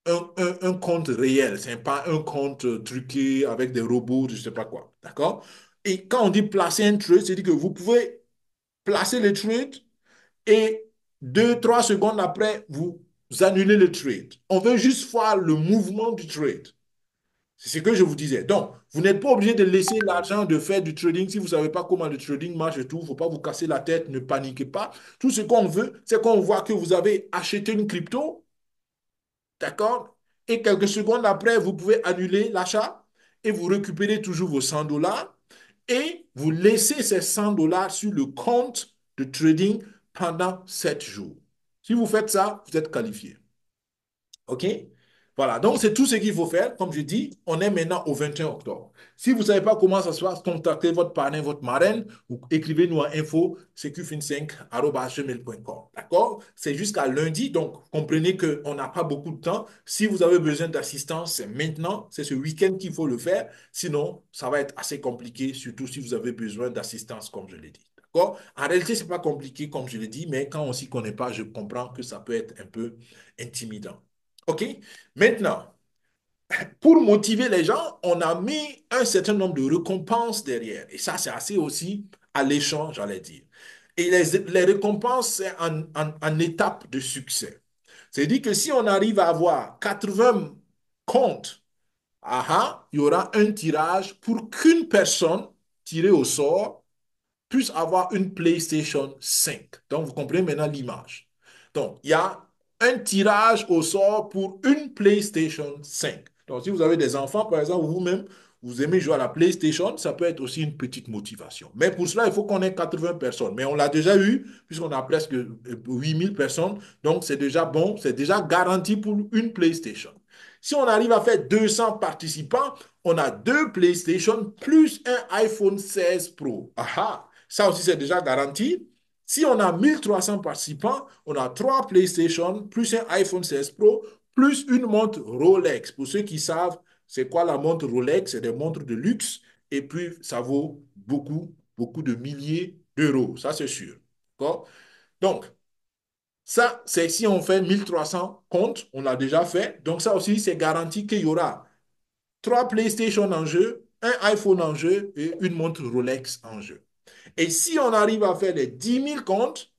un compte réel. Ce n'est pas un compte truqué avec des robots, je ne sais pas quoi. D'accord? Et quand on dit placer un trade, c'est-à-dire que vous pouvez placer le trade et 2, 3 secondes après, vous annulez le trade. On veut juste voir le mouvement du trade. C'est ce que je vous disais. Donc, vous n'êtes pas obligé de laisser l'argent de faire du trading si vous ne savez pas comment le trading marche et tout. Il ne faut pas vous casser la tête, ne paniquez pas. Tout ce qu'on veut, c'est qu'on voit que vous avez acheté une crypto, d'accord? Et quelques secondes après, vous pouvez annuler l'achat et vous récupérez toujours vos 100 dollars et vous laissez ces 100 dollars sur le compte de trading pendant 7 jours. Si vous faites ça, vous êtes qualifié. OK? Voilà, donc c'est tout ce qu'il faut faire. Comme je dis, on est maintenant au 21 octobre. Si vous ne savez pas comment ça se passe, contactez votre parrain, votre marraine, ou écrivez-nous à info sécufin5@gmail.com. D'accord? C'est jusqu'à lundi, donc comprenez qu'on n'a pas beaucoup de temps. Si vous avez besoin d'assistance, c'est maintenant, c'est ce week-end qu'il faut le faire. Sinon, ça va être assez compliqué, surtout si vous avez besoin d'assistance, comme je l'ai dit. D'accord? En réalité, ce n'est pas compliqué, comme je l'ai dit, mais quand on ne s'y connaît pas, je comprends que ça peut être un peu intimidant. OK? Maintenant, pour motiver les gens, on a mis un certain nombre de récompenses derrière. Et ça, c'est assez aussi alléchant, j'allais dire. Et les récompenses, c'est en étape de succès. C'est-à-dire que si on arrive à avoir 80 comptes, il y aura un tirage pour qu'une personne tirée au sort puisse avoir une PlayStation 5. Donc, vous comprenez maintenant l'image. Donc, il y a un tirage au sort pour une PlayStation 5. Donc, si vous avez des enfants, par exemple, vous-même, vous aimez jouer à la PlayStation, ça peut être aussi une petite motivation. Mais pour cela, il faut qu'on ait 80 personnes. Mais on l'a déjà eu, puisqu'on a presque 8000 personnes. Donc, c'est déjà bon, c'est déjà garanti pour une PlayStation. Si on arrive à faire 200 participants, on a deux PlayStation plus un iPhone 16 Pro. Aha! Ça aussi, c'est déjà garanti. Si on a 1300 participants, on a trois PlayStation, plus un iPhone 16 Pro, plus une montre Rolex. Pour ceux qui savent, c'est quoi la montre Rolex? C'est des montres de luxe et puis ça vaut beaucoup, beaucoup de milliers d'euros. Ça, c'est sûr. D'accord? Donc, ça, c'est si on fait 1300 comptes, on l'a déjà fait. Donc, ça aussi, c'est garanti qu'il y aura trois PlayStation en jeu, un iPhone en jeu et une montre Rolex en jeu. Et si on arrive à faire les 10 000 comptes,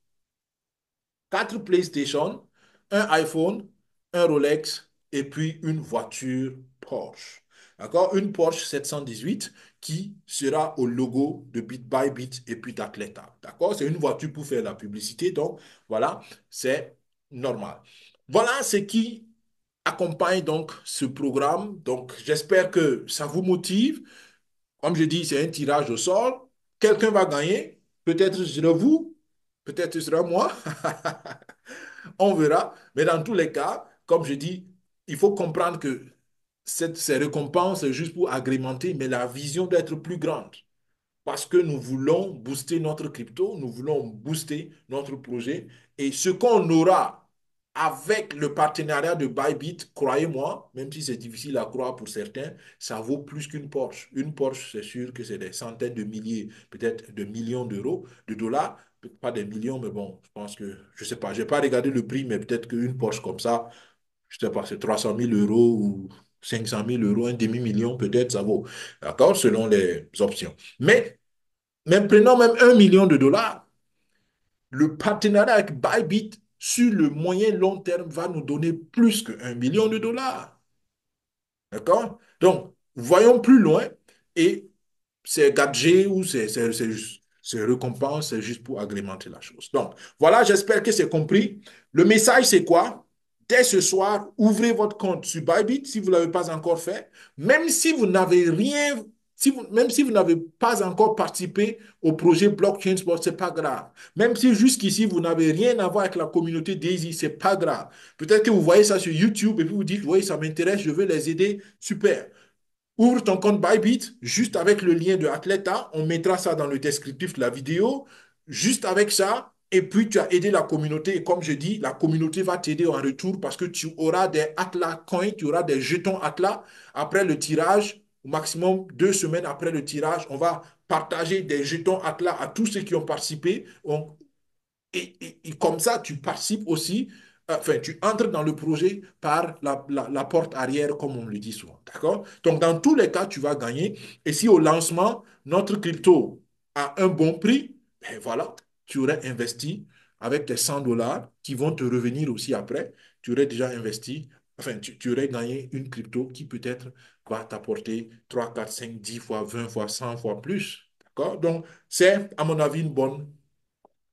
4 PlayStation, un iPhone, un Rolex et puis une voiture Porsche. D'accord? Une Porsche 718 qui sera au logo de Bit by Bit et puis d'Athleta. D'accord? C'est une voiture pour faire la publicité. Donc, voilà, c'est normal. Voilà ce qui accompagne donc ce programme. Donc, j'espère que ça vous motive. Comme je dis, c'est un tirage au sort. Quelqu'un va gagner. Peut-être ce sera vous, peut-être ce sera moi. On verra. Mais dans tous les cas, comme je dis, il faut comprendre que ces récompenses, c'est juste pour agrémenter, mais la vision doit être plus grande. parce que nous voulons booster notre crypto, nous voulons booster notre projet. Et ce qu'on aura avec le partenariat de Bybit, croyez-moi, même si c'est difficile à croire pour certains, ça vaut plus qu'une Porsche. Une Porsche, c'est sûr que c'est des centaines de milliers, peut-être de millions d'euros, de dollars, pas des millions, mais bon, je pense que, je sais pas, je n'ai pas regardé le prix, mais peut-être qu'une Porsche comme ça, je sais pas, c'est 300 000 euros ou 500 000 euros, un demi-million, peut-être, ça vaut. D'accord? Selon les options. Mais même prenons même 1 million de dollars, le partenariat avec Bybit sur le moyen long terme va nous donner plus que 1 million de dollars. D'accord? Donc, voyons plus loin et ces gadgets ou ces récompenses, c'est juste pour agrémenter la chose. Donc, voilà, j'espère que c'est compris. Le message, c'est quoi? Dès ce soir, ouvrez votre compte sur Bybit si vous ne l'avez pas encore fait. Même si vous n'avez rien, même si vous n'avez pas encore participé au projet Blockchain Sport, ce n'est pas grave. Même si jusqu'ici, vous n'avez rien à voir avec la communauté Daisy, ce n'est pas grave. Peut-être que vous voyez ça sur YouTube et puis vous dites, oui, ça m'intéresse, je veux les aider. Super. Ouvre ton compte Bybit, juste avec le lien de Athleta. On mettra ça dans le descriptif de la vidéo. Juste avec ça, et puis tu as aidé la communauté. Et comme je dis, la communauté va t'aider en retour parce que tu auras des Atlas Coins, tu auras des jetons Atlas. Après le tirage, au maximum 2 semaines après le tirage, on va partager des jetons Atlas à tous ceux qui ont participé. Et comme ça, tu participes aussi, enfin, tu entres dans le projet par la porte arrière, comme on le dit souvent. D'accord? Donc, dans tous les cas, tu vas gagner. Et si au lancement, notre crypto a un bon prix, ben voilà, tu aurais investi avec tes 100 dollars qui vont te revenir aussi après. Tu aurais déjà investi, enfin, tu aurais gagné une crypto qui peut-être va t'apporter 3 4 5 10 fois, 20 fois, 100 fois plus. D'accord? Donc, c'est, à mon avis, une bonne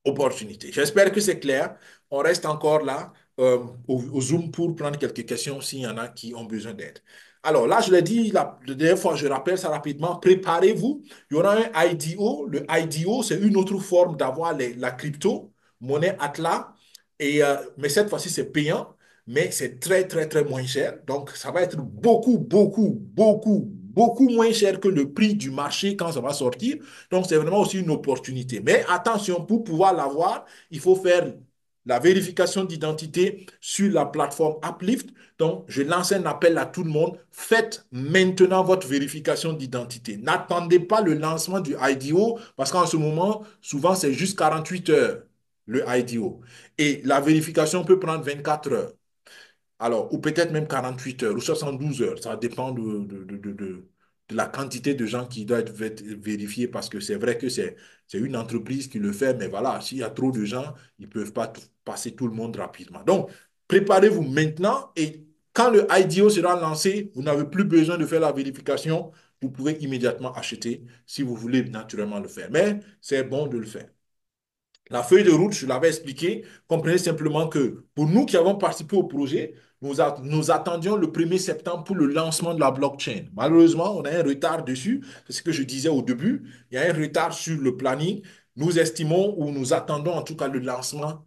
opportunité. J'espère que c'est clair. On reste encore là au Zoom pour prendre quelques questions s'il y en a qui ont besoin d'aide. Alors là, je l'ai dit la dernière fois, je rappelle ça rapidement. Préparez-vous. Il y aura un IDO. Le IDO, c'est une autre forme d'avoir la crypto, monnaie Atlas. Mais cette fois-ci, c'est payant, mais c'est très, très, très moins cher. Donc, ça va être beaucoup, beaucoup, beaucoup, beaucoup moins cher que le prix du marché quand ça va sortir. Donc, c'est vraiment aussi une opportunité. Mais attention, pour pouvoir l'avoir, il faut faire la vérification d'identité sur la plateforme Uplift. Donc, je lance un appel à tout le monde. Faites maintenant votre vérification d'identité. N'attendez pas le lancement du IDO parce qu'en ce moment, souvent, c'est juste 48 heures, le IDO. Et la vérification peut prendre 24 heures. Alors, ou peut-être même 48 heures ou 72 heures. Ça dépend de la quantité de gens qui doivent être vérifiés parce que c'est vrai que c'est une entreprise qui le fait, mais voilà, s'il y a trop de gens, ils ne peuvent pas passer tout le monde rapidement. Donc, préparez-vous maintenant et quand le IDO sera lancé, vous n'avez plus besoin de faire la vérification. Vous pouvez immédiatement acheter si vous voulez naturellement le faire. Mais c'est bon de le faire. La feuille de route, je l'avais expliqué, comprenez simplement que pour nous qui avons participé au projet, nous attendions le 1er septembre pour le lancement de la blockchain. Malheureusement, on a un retard dessus. C'est ce que je disais au début. Il y a un retard sur le planning. Nous estimons ou nous attendons en tout cas le lancement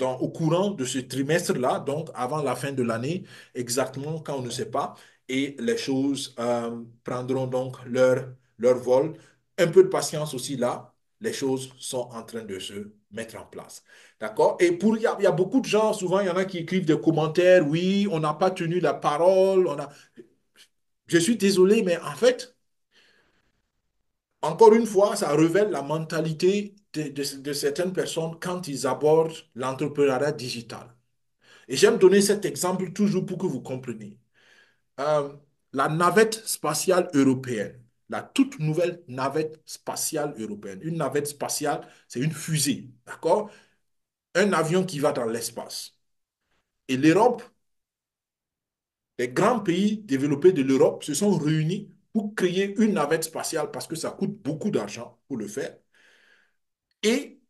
au courant de ce trimestre-là, donc avant la fin de l'année, exactement quand on ne sait pas. Et les choses prendront donc leur vol. Un peu de patience aussi là, les choses sont en train de se mettre en place. D'accord? Et il y a beaucoup de gens, souvent, il y en a qui écrivent des commentaires, oui, on n'a pas tenu la parole, Je suis désolé, mais en fait, encore une fois, ça révèle la mentalité de certaines personnes quand ils abordent l'entrepreneuriat digital. Et j'aime donner cet exemple toujours pour que vous compreniez. Euh, la navette spatiale européenne, la toute nouvelle navette spatiale européenne. Une navette spatiale, c'est une fusée, d'accord? Un avion qui va dans l'espace. Et l'Europe, les grands pays développés de l'Europe se sont réunis pour créer une navette spatiale parce que ça coûte beaucoup d'argent pour le faire. Et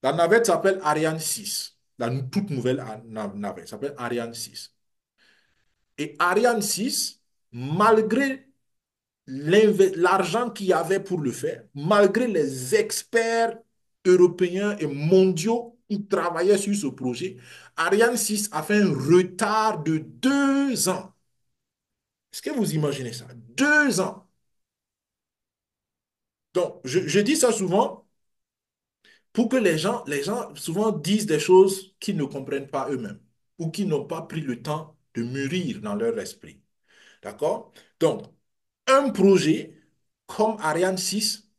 la navette s'appelle Ariane 6, la toute nouvelle navette s'appelle Ariane 6. Et Ariane 6, malgré l'argent qu'il y avait pour le faire, malgré les experts européens et mondiaux qui travaillaient sur ce projet, Ariane 6 a fait un retard de 2 ans. Est-ce que vous imaginez ça? 2 ans. Donc, je dis ça souvent pour que les gens souvent disent des choses qu'ils ne comprennent pas eux-mêmes ou qui n'ont pas pris le temps de mûrir dans leur esprit. D'accord? Donc, un projet comme Ariane 6,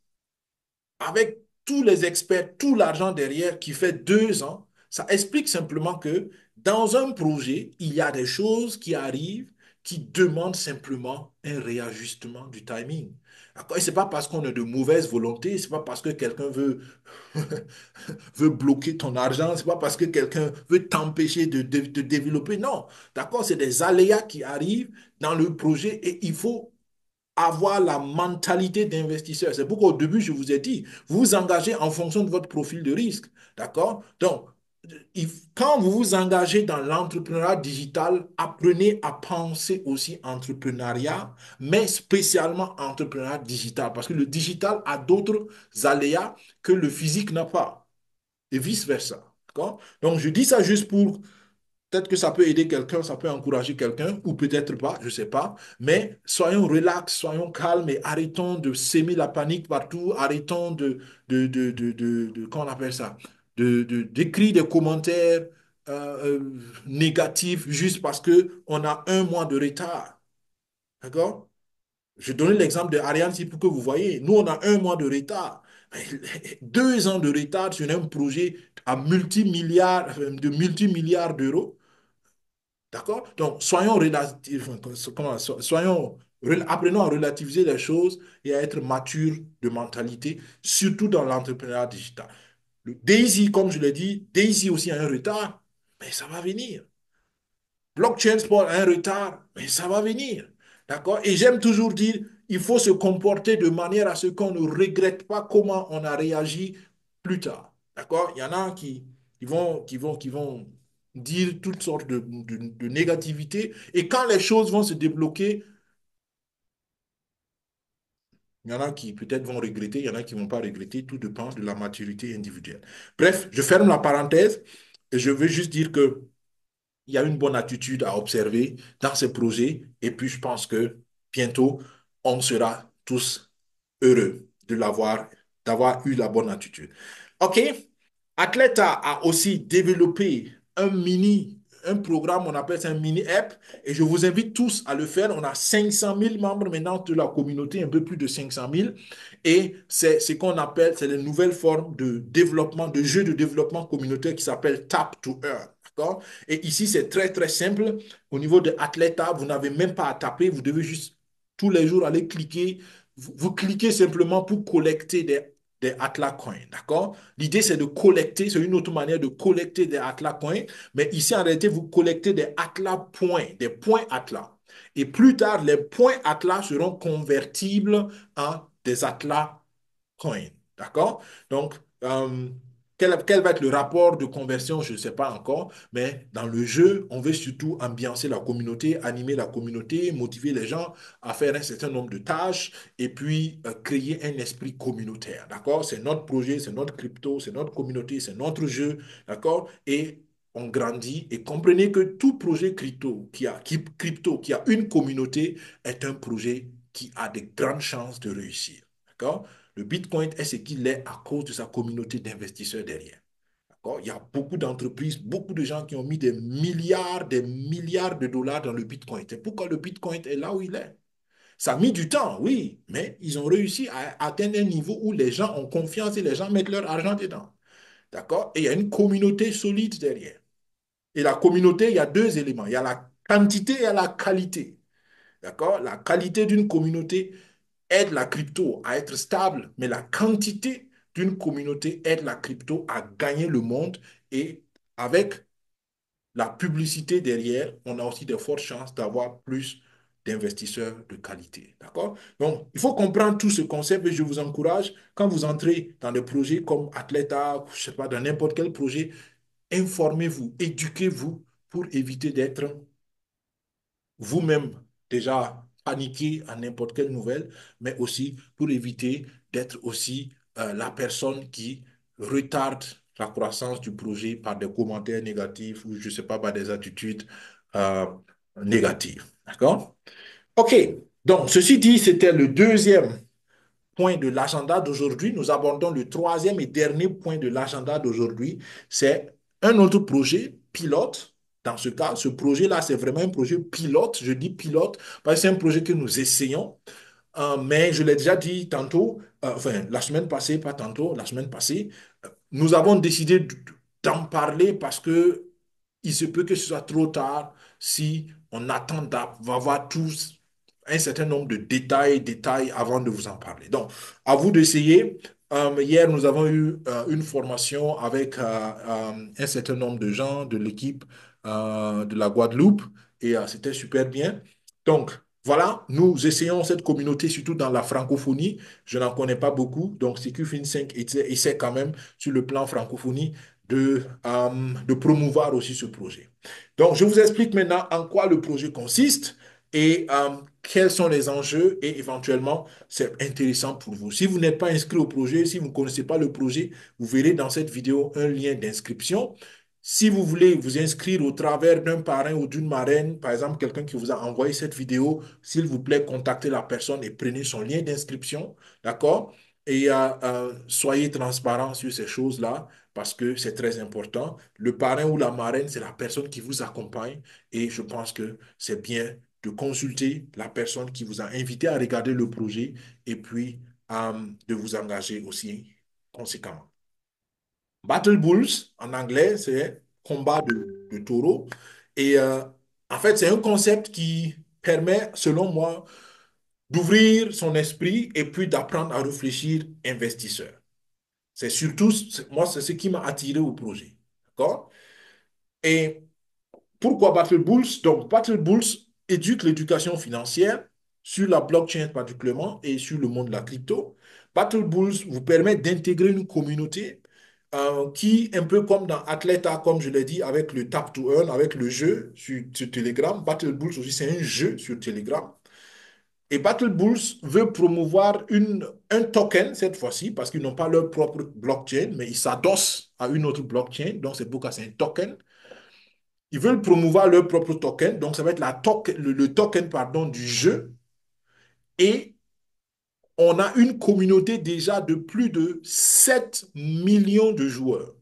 avec tous les experts, tout l'argent derrière qui fait 2 ans, ça explique simplement que dans un projet, il y a des choses qui arrivent qui demandent simplement un réajustement du timing. D'accord? Et ce n'est pas parce qu'on a de mauvaise volonté, ce n'est pas parce que quelqu'un veut, veut bloquer ton argent, ce n'est pas parce que quelqu'un veut t'empêcher de développer. Non, d'accord? C'est des aléas qui arrivent dans le projet et il faut avoir la mentalité d'investisseur. C'est pourquoi au début, je vous ai dit, vous vous engagez en fonction de votre profil de risque. D'accord? Donc, quand vous vous engagez dans l'entrepreneuriat digital, apprenez à penser aussi entrepreneuriat, mais spécialement entrepreneuriat digital, parce que le digital a d'autres aléas que le physique n'a pas, et vice-versa. D'accord? Donc, je dis ça juste pour peut-être que ça peut aider quelqu'un, ça peut encourager quelqu'un, ou peut-être pas, je ne sais pas. Mais soyons relax, soyons calmes et arrêtons de s'aimer la panique partout. Arrêtons comment on appelle ça? D'écrire des commentaires négatifs juste parce qu'on a un mois de retard. D'accord? Je donnais l'exemple de Ariane ici pour que vous voyez. Nous, on a un mois de retard. 2 ans de retard sur un projet à multimilliards, de multimilliards d'euros. D'accord? Donc, soyons relatifs, apprenons à relativiser les choses et à être matures de mentalité, surtout dans l'entrepreneuriat digital. Le Daisy, comme je l'ai dit, Daisy aussi a un retard, mais ça va venir. Blockchain Sport a un retard, mais ça va venir. D'accord? Et j'aime toujours dire, il faut se comporter de manière à ce qu'on ne regrette pas comment on a réagi plus tard. D'accord? Il y en a qui vont dire toutes sortes de négativité. Et quand les choses vont se débloquer, il y en a qui peut-être vont regretter, il y en a qui ne vont pas regretter. Tout dépend de la maturité individuelle. Bref, je ferme la parenthèse et je veux juste dire que il y a une bonne attitude à observer dans ces projets. Et puis, je pense que bientôt, on sera tous heureux d'avoir eu la bonne attitude. OK? Atleta a aussi développé un programme, on appelle ça un mini app, et je vous invite tous à le faire. On a 500 000 membres maintenant de la communauté, un peu plus de 500 000, et c'est ce qu'on appelle, c'est une nouvelle forme de développement, de jeu de développement communautaire qui s'appelle Tap to Earn. D'accord? Et ici, c'est très, très simple. Au niveau de Atleta, vous n'avez même pas à taper, vous devez juste tous les jours aller cliquer. Vous cliquez simplement pour collecter des Atlas Coins, d'accord? L'idée, c'est de collecter, c'est une autre manière de collecter des Atlas Coins, mais ici, en réalité, vous collectez des Atlas points, des points Atlas. Et plus tard, les points Atlas seront convertibles en des Atlas Coins, d'accord? Donc, quel va être le rapport de conversion, je ne sais pas encore, mais dans le jeu, on veut surtout ambiancer la communauté, animer la communauté, motiver les gens à faire un certain nombre de tâches et puis créer un esprit communautaire, d'accord? C'est notre projet, c'est notre crypto, c'est notre communauté, c'est notre jeu, d'accord? Et on grandit et comprenez que tout projet crypto qui a une communauté est un projet qui a de grandes chances de réussir, d'accord? Le Bitcoin est ce qu'il est à cause de sa communauté d'investisseurs derrière. D'accord? Il y a beaucoup d'entreprises, beaucoup de gens qui ont mis des milliards de dollars dans le Bitcoin. C'est pourquoi le Bitcoin est là où il est. Ça a mis du temps, oui, mais ils ont réussi à atteindre un niveau où les gens ont confiance et les gens mettent leur argent dedans. D'accord? Et il y a une communauté solide derrière. Et la communauté, il y a deux éléments. Il y a la quantité et il y a la qualité. D'accord? La qualité d'une communauté aide la crypto à être stable, mais la quantité d'une communauté aide la crypto à gagner le monde. Et avec la publicité derrière, on a aussi de fortes chances d'avoir plus d'investisseurs de qualité. D'accord? Donc, il faut comprendre tout ce concept et je vous encourage, quand vous entrez dans des projets comme Athleta, je sais pas, dans n'importe quel projet, informez-vous, éduquez-vous pour éviter d'être vous-même déjà paniquer à n'importe quelle nouvelle, mais aussi pour éviter d'être aussi la personne qui retarde la croissance du projet par des commentaires négatifs ou je ne sais pas, par des attitudes euh, négatives. D'accord? OK. Donc, ceci dit, c'était le deuxième point de l'agenda d'aujourd'hui. Nous abordons le troisième et dernier point de l'agenda d'aujourd'hui. C'est un autre projet pilote. Dans ce cas, ce projet-là, c'est vraiment un projet pilote. Je dis pilote parce que c'est un projet que nous essayons. Mais je l'ai déjà dit tantôt, enfin la semaine passée, pas tantôt, la semaine passée, nous avons décidé d'en parler parce que il se peut que ce soit trop tard si on attend d'avoir tous un certain nombre de détails avant de vous en parler. Donc, à vous d'essayer. Hier, nous avons eu une formation avec un certain nombre de gens de l'équipe de la Guadeloupe et c'était super bien. Donc, voilà, nous essayons cette communauté, surtout dans la francophonie. Je n'en connais pas beaucoup, donc CQ5 essaie quand même, sur le plan francophonie, de promouvoir aussi ce projet. Donc, je vous explique maintenant en quoi le projet consiste et quels sont les enjeux et éventuellement, c'est intéressant pour vous. Si vous n'êtes pas inscrit au projet, si vous ne connaissez pas le projet, vous verrez dans cette vidéo un lien d'inscription. Si vous voulez vous inscrire au travers d'un parrain ou d'une marraine, par exemple, quelqu'un qui vous a envoyé cette vidéo, s'il vous plaît, contactez la personne et prenez son lien d'inscription, d'accord? Et soyez transparent sur ces choses-là parce que c'est très important. Le parrain ou la marraine, c'est la personne qui vous accompagne et je pense que c'est bien de consulter la personne qui vous a invité à regarder le projet et puis de vous engager aussi conséquemment. Battle Bulls, en anglais, c'est combat de taureaux. Et en fait, c'est un concept qui permet, selon moi, d'ouvrir son esprit et puis d'apprendre à réfléchir investisseur. C'est surtout, moi, c'est ce qui m'a attiré au projet. D'accord? Et pourquoi Battle Bulls? Donc, Battle Bulls éduque l'éducation financière sur la blockchain particulièrement et sur le monde de la crypto. Battle Bulls vous permet d'intégrer une communauté qui, un peu comme dans Athleta, comme je l'ai dit, avec le Tap to Earn, avec le jeu sur Telegram. Battle Bulls aussi, c'est un jeu sur Telegram. Et Battle Bulls veut promouvoir un token cette fois-ci, parce qu'ils n'ont pas leur propre blockchain, mais ils s'adossent à une autre blockchain. Donc, c'est pourquoi c'est un token. Ils veulent promouvoir leur propre token. Donc, ça va être le token pardon, du jeu. Et on a une communauté déjà de plus de 7 millions de joueurs.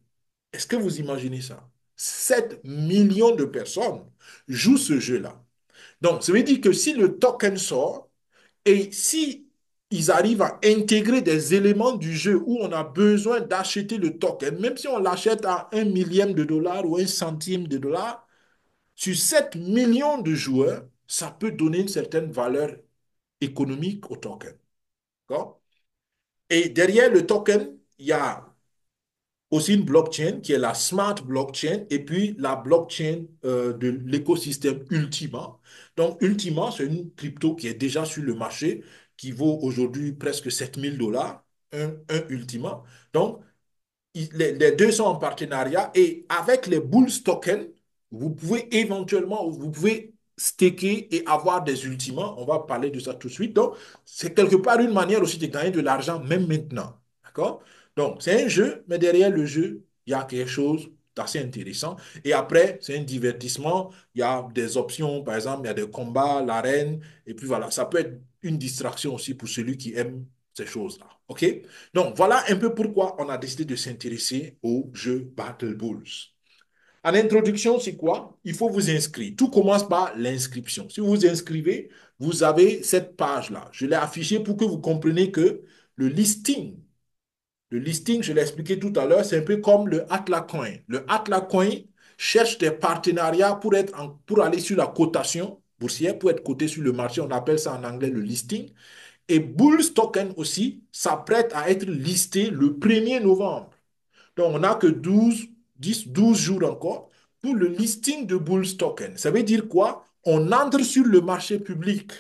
Est-ce que vous imaginez ça? 7 millions de personnes jouent ce jeu-là. Donc, ça veut dire que si le token sort et si ils arrivent à intégrer des éléments du jeu où on a besoin d'acheter le token, même si on l'achète à 1 millième de dollar ou 1 centime de dollar, sur 7 millions de joueurs, ça peut donner une certaine valeur économique au token. D'accord? Et derrière le token, il y a aussi une blockchain qui est la smart blockchain et puis la blockchain de l'écosystème Ultima. Donc, Ultima, c'est une crypto qui est déjà sur le marché, qui vaut aujourd'hui presque 7 000 dollars, un Ultima. Donc, les deux sont en partenariat et avec les Bulls Token, vous pouvez éventuellement, vous pouvez staker et avoir des ultimats. On va parler de ça tout de suite. Donc, c'est quelque part une manière aussi de gagner de l'argent, même maintenant. D'accord? Donc, c'est un jeu, mais derrière le jeu, il y a quelque chose d'assez intéressant. Et après, c'est un divertissement. Il y a des options, par exemple, il y a des combats, l'arène. Et puis voilà, ça peut être une distraction aussi pour celui qui aime ces choses-là. OK? Donc, voilà un peu pourquoi on a décidé de s'intéresser au jeu Battle Bulls. En introduction, c'est quoi? Il faut vous inscrire. Tout commence par l'inscription. Si vous vous inscrivez, vous avez cette page-là. Je l'ai affichée pour que vous compreniez que le listing, le listing, je l'ai expliqué tout à l'heure, c'est un peu comme le Atlas Coin. Le Atlas Coin cherche des partenariats pour aller sur la cotation boursière, pour être coté sur le marché. On appelle ça en anglais le listing. Et Bulls Token aussi s'apprête à être listé le 1er novembre. Donc, on n'a que 12 jours encore pour le listing de Bulls Token. Ça veut dire quoi? On entre sur le marché public.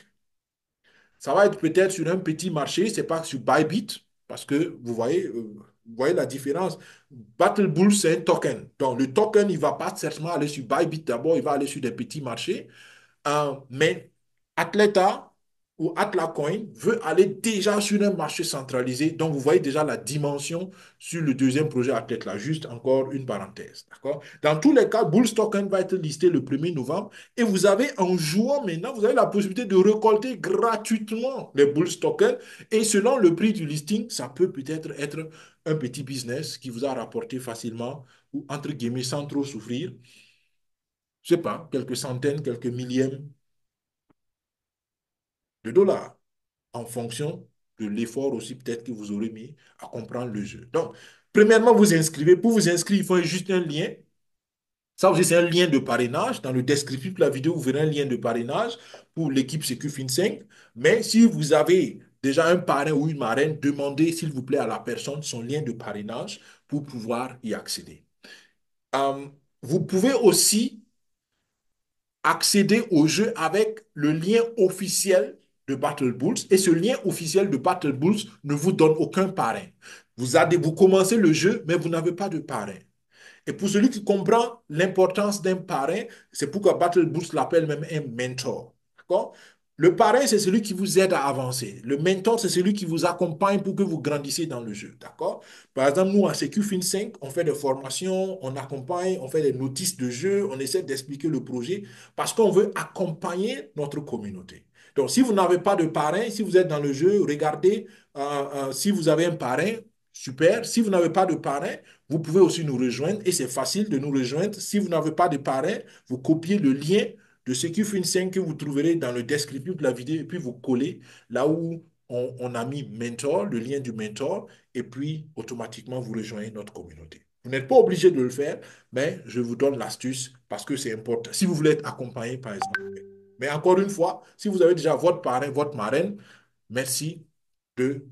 Ça va être peut-être sur un petit marché, c'est pas sur Bybit, parce que vous voyez la différence. Battle Bulls, c'est un token. Donc, le token, il ne va pas certainement aller sur Bybit d'abord, il va aller sur des petits marchés. Mais Athleta ou Atlacoin veut aller déjà sur un marché centralisé. Donc, vous voyez déjà la dimension sur le deuxième projet Athlète là. Juste encore une parenthèse. D'accord? Dans tous les cas, Bulls Token va être listé le 1er novembre et vous avez, en jouant maintenant, vous avez la possibilité de récolter gratuitement les Bulls Token et selon le prix du listing, ça peut peut-être être un petit business qui vous a rapporté facilement ou entre guillemets sans trop souffrir, je sais pas, quelques centaines, quelques millièmes de dollars en fonction de l'effort aussi peut-être que vous aurez mis à comprendre le jeu. Donc, premièrement, vous inscrivez. Pour vous inscrire, il faut juste un lien. Ça aussi, c'est un lien de parrainage. Dans le descriptif de la vidéo, vous verrez un lien de parrainage pour l'équipe SecuFin5. Mais si vous avez déjà un parrain ou une marraine, demandez s'il vous plaît à la personne son lien de parrainage pour pouvoir y accéder. Euh, Vous pouvez aussi accéder au jeu avec le lien officiel de Battle Bulls et ce lien officiel de Battle Bulls ne vous donne aucun parrain. Vous commencez le jeu, mais vous n'avez pas de parrain. Et pour celui qui comprend l'importance d'un parrain, c'est pourquoi Battle Boost l'appelle même un mentor. D'accord? Le parrain, c'est celui qui vous aide à avancer. Le mentor, c'est celui qui vous accompagne pour que vous grandissiez dans le jeu. D'accord? Par exemple, nous, à SecuFin5, on fait des formations, on accompagne, on fait des notices de jeu, on essaie d'expliquer le projet parce qu'on veut accompagner notre communauté. Donc, si vous n'avez pas de parrain, si vous êtes dans le jeu, regardez si vous avez un parrain, super. Si vous n'avez pas de parrain, vous pouvez aussi nous rejoindre et c'est facile de nous rejoindre. Si vous n'avez pas de parrain, vous copiez le lien de SecuFin5 que vous trouverez dans le descriptif de la vidéo et puis vous collez là où on a mis mentor, le lien du mentor, et puis automatiquement vous rejoignez notre communauté. Vous n'êtes pas obligé de le faire, mais je vous donne l'astuce parce que c'est important. Si vous voulez être accompagné, par exemple. Mais encore une fois, si vous avez déjà votre parrain, votre marraine, merci de,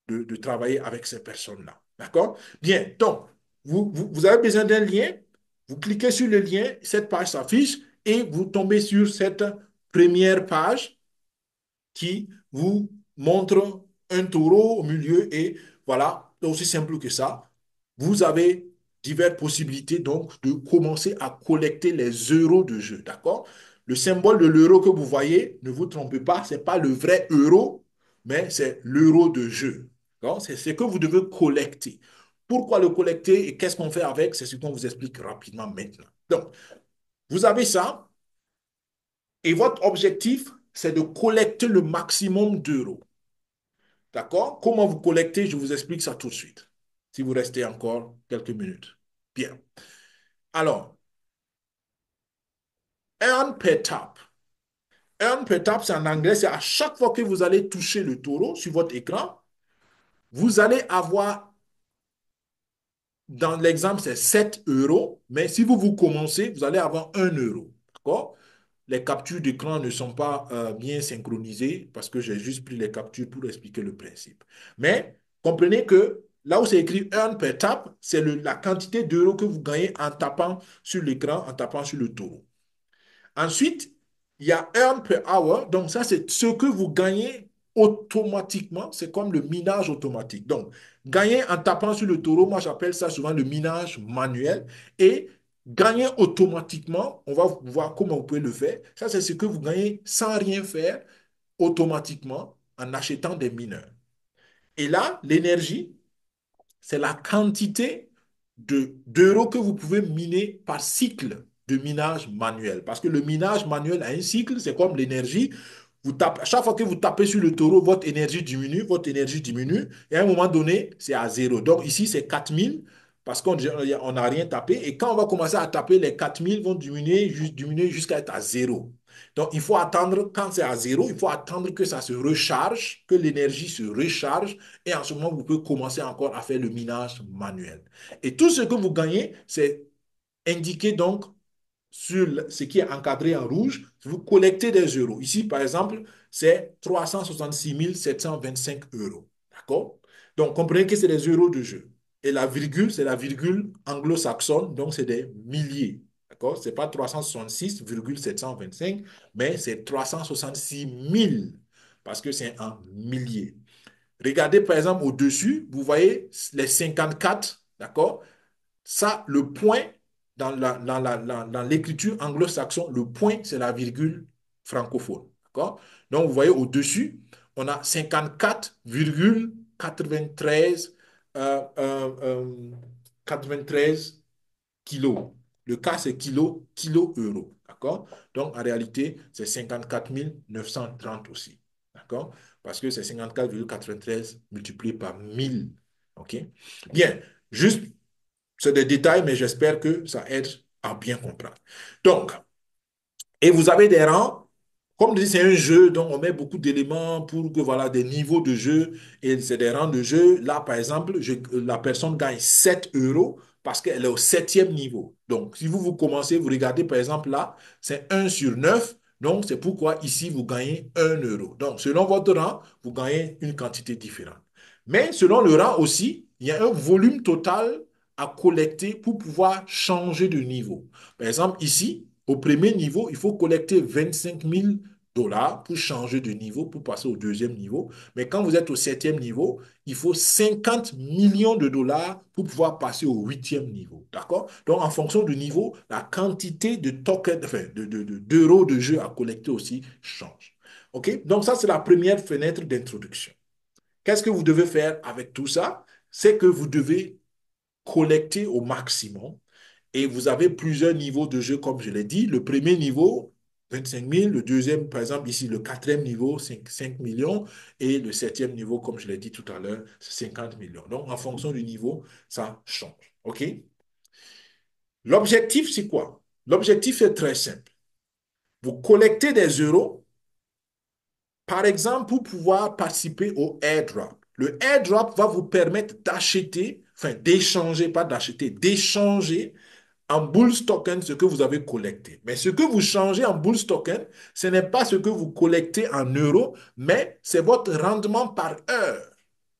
de travailler avec ces personnes-là. D'accord? Bien, donc, vous avez besoin d'un lien, vous cliquez sur le lien, cette page s'affiche et vous tombez sur cette première page qui vous montre un taureau au milieu et voilà, aussi simple que ça. Vous avez diverses possibilités donc de commencer à collecter les euros de jeu, d'accord? Le symbole de l'euro que vous voyez, ne vous trompez pas, ce n'est pas le vrai euro, mais c'est l'euro de jeu. C'est ce que vous devez collecter. Pourquoi le collecter et qu'est-ce qu'on fait avec? C'est ce qu'on vous explique rapidement maintenant. Donc, vous avez ça et votre objectif, c'est de collecter le maximum d'euros. D'accord? Comment vous collectez? Je vous explique ça tout de suite. Si vous restez encore quelques minutes. Bien. Alors, earn per tap. Earn per tap, c'est en anglais, c'est à chaque fois que vous allez toucher le taureau sur votre écran, vous allez avoir, dans l'exemple, c'est 7 euros, mais si vous commencez, vous allez avoir 1 euro. D'accord? Les captures d'écran ne sont pas bien synchronisées parce que j'ai juste pris les captures pour expliquer le principe. Mais comprenez que là où c'est écrit earn per tap, c'est la quantité d'euros que vous gagnez en tapant sur l'écran, en tapant sur le taureau. Ensuite, il y a earn per hour. Donc, ça, c'est ce que vous gagnez automatiquement. C'est comme le minage automatique. Donc, gagner en tapant sur le taureau, moi, j'appelle ça souvent le minage manuel. Et gagner automatiquement, on va voir comment vous pouvez le faire. Ça, c'est ce que vous gagnez sans rien faire automatiquement en achetant des mineurs. Et là, l'énergie, c'est la quantité d'euros que vous pouvez miner par cycle de minage manuel. Parce que le minage manuel a un cycle, c'est comme l'énergie. Chaque fois que vous tapez sur le taureau, votre énergie diminue, et à un moment donné, c'est à zéro. Donc ici, c'est 4000 parce qu'on n'a rien tapé. Et quand on va commencer à taper, les 4000 vont diminuer jusqu'à être à zéro. Donc, il faut attendre, quand c'est à zéro, il faut attendre que ça se recharge, que l'énergie se recharge, et en ce moment, vous pouvez commencer encore à faire le minage manuel. Et tout ce que vous gagnez, c'est indiqué donc sur ce qui est encadré en rouge. Vous collectez des euros. Ici, par exemple, c'est 366 725 euros. D'accord? Donc, comprenez que c'est des euros de jeu. Et la virgule, c'est la virgule anglo-saxonne, donc c'est des milliers. D'accord? Ce n'est pas 366,725, mais c'est 366 000 parce que c'est en milliers. Regardez par exemple au-dessus, vous voyez les 54, d'accord? Ça, le point, dans l'écriture anglo-saxonne, le point, c'est la virgule francophone. D'accord? Donc, vous voyez au-dessus, on a 54,93 93 kilos. Le cas, c'est kilo-euro. D'accord? Donc, en réalité, c'est 54 930 aussi. D'accord? Parce que c'est 54,93 multiplié par 1000. OK? Bien. Juste, c'est des détails, mais j'espère que ça aide à bien comprendre. Donc, et vous avez des rangs. Comme je dis, c'est un jeu, donc on met beaucoup d'éléments pour que, voilà, des niveaux de jeu, et c'est des rangs de jeu. Là, par exemple, la personne gagne 7 euros parce qu'elle est au septième niveau. Donc, si vous commencez, vous regardez, par exemple, là, c'est 1/9. Donc, c'est pourquoi ici, vous gagnez 1 euro. Donc, selon votre rang, vous gagnez une quantité différente. Mais selon le rang aussi, il y a un volume total à collecter pour pouvoir changer de niveau. Par exemple, ici, au premier niveau, il faut collecter 25 000 $ pour changer de niveau, pour passer au deuxième niveau. Mais quand vous êtes au septième niveau, il faut 50 millions de dollars pour pouvoir passer au huitième niveau. D'accord? Donc, en fonction du niveau, la quantité de tokens, enfin, d'euros de jeu à collecter aussi change. OK? Donc, ça, c'est la première fenêtre d'introduction. Qu'est-ce que vous devez faire avec tout ça? C'est que vous devez collecter au maximum et vous avez plusieurs niveaux de jeu, comme je l'ai dit. Le premier niveau, 25 000. Le deuxième, par exemple, ici, le quatrième niveau, 5 millions. Et le septième niveau, comme je l'ai dit tout à l'heure, c'est 50 millions. Donc, en fonction du niveau, ça change. OK? L'objectif, c'est quoi? L'objectif est très simple. Vous collectez des euros, par exemple, pour pouvoir participer au airdrop. Le airdrop va vous permettre d'acheter, enfin d'échanger, pas d'acheter, d'échanger en Bulls Token ce que vous avez collecté. Mais ce que vous changez en Bulls Token, ce n'est pas ce que vous collectez en euros, mais c'est votre rendement par heure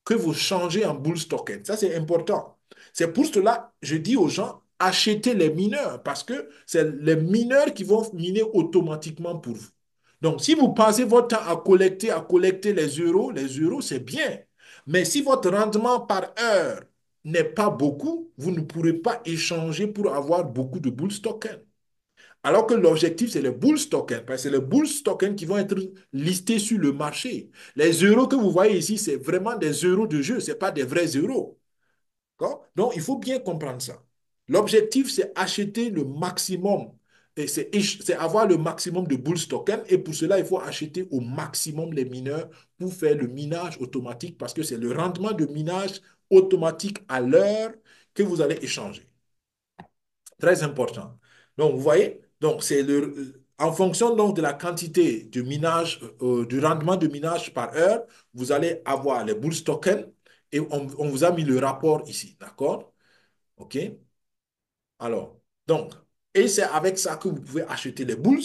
que vous changez en Bulls Token. Ça, c'est important. C'est pour cela que je dis aux gens, achetez les mineurs parce que c'est les mineurs qui vont miner automatiquement pour vous. Donc, si vous passez votre temps à collecter les euros, c'est bien. Mais si votre rendement par heure n'est pas beaucoup, vous ne pourrez pas échanger pour avoir beaucoup de bulls tokens. Alors que l'objectif, c'est les bulls tokens, parce que c'est les bulls tokens qui vont être listés sur le marché. Les euros que vous voyez ici, c'est vraiment des euros de jeu, ce n'est pas des vrais euros. Donc, il faut bien comprendre ça. L'objectif, c'est acheter le maximum. Et c'est avoir le maximum de bulls tokens. Et pour cela, il faut acheter au maximum les mineurs pour faire le minage automatique parce que c'est le rendement de minage automatique à l'heure que vous allez échanger. Très important. Donc, vous voyez, donc c'est en fonction donc de la quantité de minage, du rendement de minage par heure, vous allez avoir les bulls tokens et on vous a mis le rapport ici, d'accord? OK? Alors, donc, et c'est avec ça que vous pouvez acheter les bulls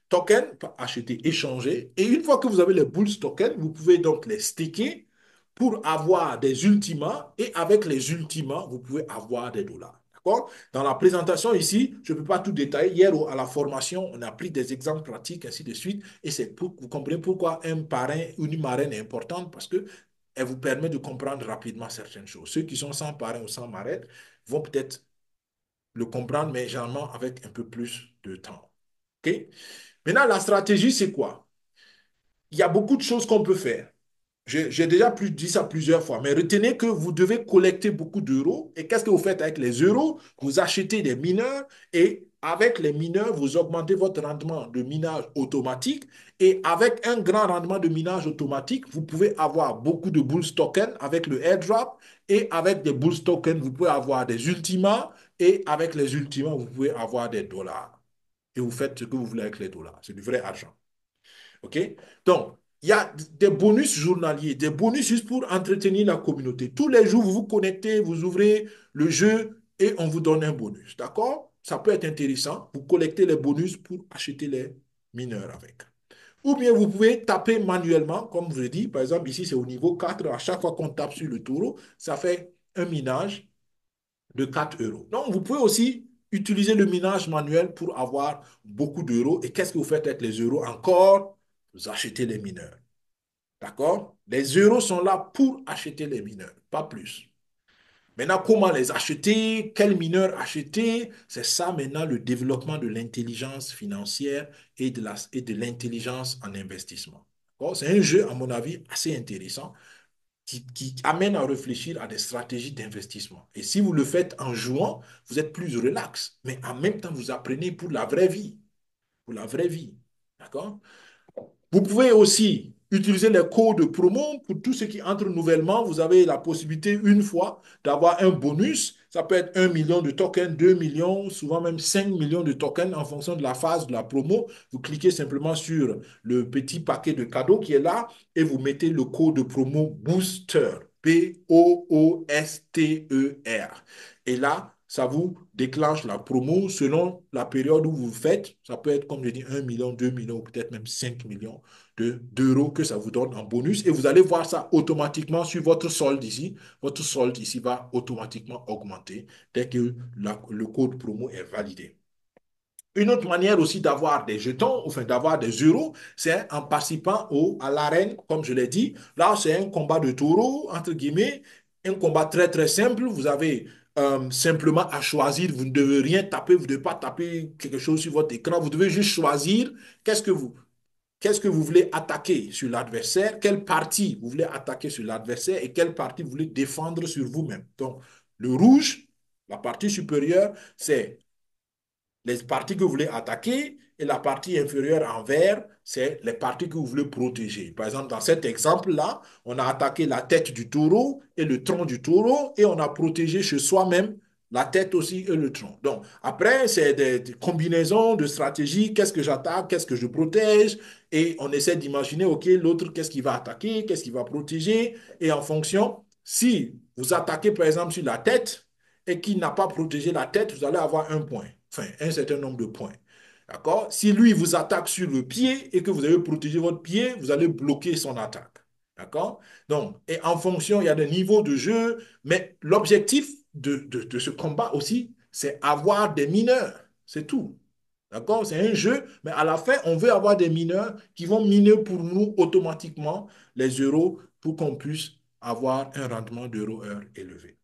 tokens, acheter, échanger. Et une fois que vous avez les bulls tokens, vous pouvez donc les staker pour avoir des ultimas. Et avec les ultimas, vous pouvez avoir des dollars. D'accord? Dans la présentation ici, je ne peux pas tout détailler. Hier, à la formation, on a pris des exemples pratiques, ainsi de suite. Et c'est pour vous comprenez pourquoi un parrain ou une marraine est importante parce que elle vous permet de comprendre rapidement certaines choses. Ceux qui sont sans parrain ou sans marraine vont peut-être le comprendre, mais généralement avec un peu plus de temps. OK? Maintenant, la stratégie, c'est quoi? Il y a beaucoup de choses qu'on peut faire. J'ai déjà dit ça plusieurs fois, mais retenez que vous devez collecter beaucoup d'euros. Et qu'est-ce que vous faites avec les euros? Vous achetez des mineurs et avec les mineurs, vous augmentez votre rendement de minage automatique. Et avec un grand rendement de minage automatique, vous pouvez avoir beaucoup de bulls tokens avec le airdrop. Et avec des bulls tokens, vous pouvez avoir des ultimas. Et avec les ultimas, vous pouvez avoir des dollars. Et vous faites ce que vous voulez avec les dollars. C'est du vrai argent. OK? Donc, il y a des bonus journaliers, des bonus juste pour entretenir la communauté. Tous les jours, vous vous connectez, vous ouvrez le jeu et on vous donne un bonus. D'accord? Ça peut être intéressant. Vous collectez les bonus pour acheter les mineurs avec. Ou bien vous pouvez taper manuellement, comme je vous l'ai dit. Par exemple, ici, c'est au niveau 4. À chaque fois qu'on tape sur le taureau, ça fait un minage de 4 euros. Donc, vous pouvez aussi utiliser le minage manuel pour avoir beaucoup d'euros. Et qu'est-ce que vous faites avec les euros encore? Vous achetez les mineurs. D'accord? Les euros sont là pour acheter les mineurs, pas plus. Maintenant, comment les acheter? Quels mineurs acheter? C'est ça maintenant le développement de l'intelligence financière et de l'intelligence en investissement. Bon, c'est un jeu, à mon avis, assez intéressant qui amène à réfléchir à des stratégies d'investissement. Et si vous le faites en jouant, vous êtes plus relax. Mais en même temps, vous apprenez pour la vraie vie. Pour la vraie vie. D'accord? Vous pouvez aussi utiliser les codes promo pour tous ceux qui entrent nouvellement. Vous avez la possibilité une fois d'avoir un bonus. Ça peut être 1 million de tokens, 2 millions, souvent même 5 millions de tokens en fonction de la phase de la promo. Vous cliquez simplement sur le petit paquet de cadeaux qui est là et vous mettez le code promo BOOSTER. BOOSTER. Et là, ça vous déclenche la promo selon la période où vous faites. Ça peut être, comme je dis, 1 million, 2 millions, peut-être même 5 millions d'euros que ça vous donne en bonus. Et vous allez voir ça automatiquement sur votre solde ici. Votre solde ici va automatiquement augmenter dès que le code promo est validé. Une autre manière aussi d'avoir des jetons, enfin d'avoir des euros, c'est en participant à l'arène, comme je l'ai dit. Là, c'est un combat de taureau, entre guillemets, un combat très très simple. Vous avez simplement à choisir, vous ne devez rien taper, vous ne devez pas taper quelque chose sur votre écran, vous devez juste choisir qu'est-ce que vous, qu'est-ce que vous voulez attaquer sur l'adversaire, quelle partie vous voulez attaquer sur l'adversaire et quelle partie vous voulez défendre sur vous-même. Donc, le rouge, la partie supérieure, c'est les parties que vous voulez attaquer et la partie inférieure en vert, c'est les parties que vous voulez protéger. Par exemple, dans cet exemple-là, on a attaqué la tête du taureau et le tronc du taureau et on a protégé chez soi-même la tête aussi et le tronc. Donc, après, c'est des combinaisons de stratégies. Qu'est-ce que j'attaque? Qu'est-ce que je protège? Et on essaie d'imaginer, OK, l'autre, qu'est-ce qu'il va attaquer? Qu'est-ce qu'il va protéger? Et en fonction, si vous attaquez, par exemple, sur la tête, et qui n'a pas protégé la tête, vous allez avoir un point, enfin un certain nombre de points. D'accord? Si lui vous attaque sur le pied et que vous avez protégé votre pied, vous allez bloquer son attaque. D'accord? Donc, et en fonction, il y a des niveaux de jeu, mais l'objectif de ce combat aussi, c'est avoir des mineurs. C'est tout. D'accord? C'est un jeu, mais à la fin, on veut avoir des mineurs qui vont miner pour nous automatiquement les euros pour qu'on puisse avoir un rendement d'euro-heure élevé.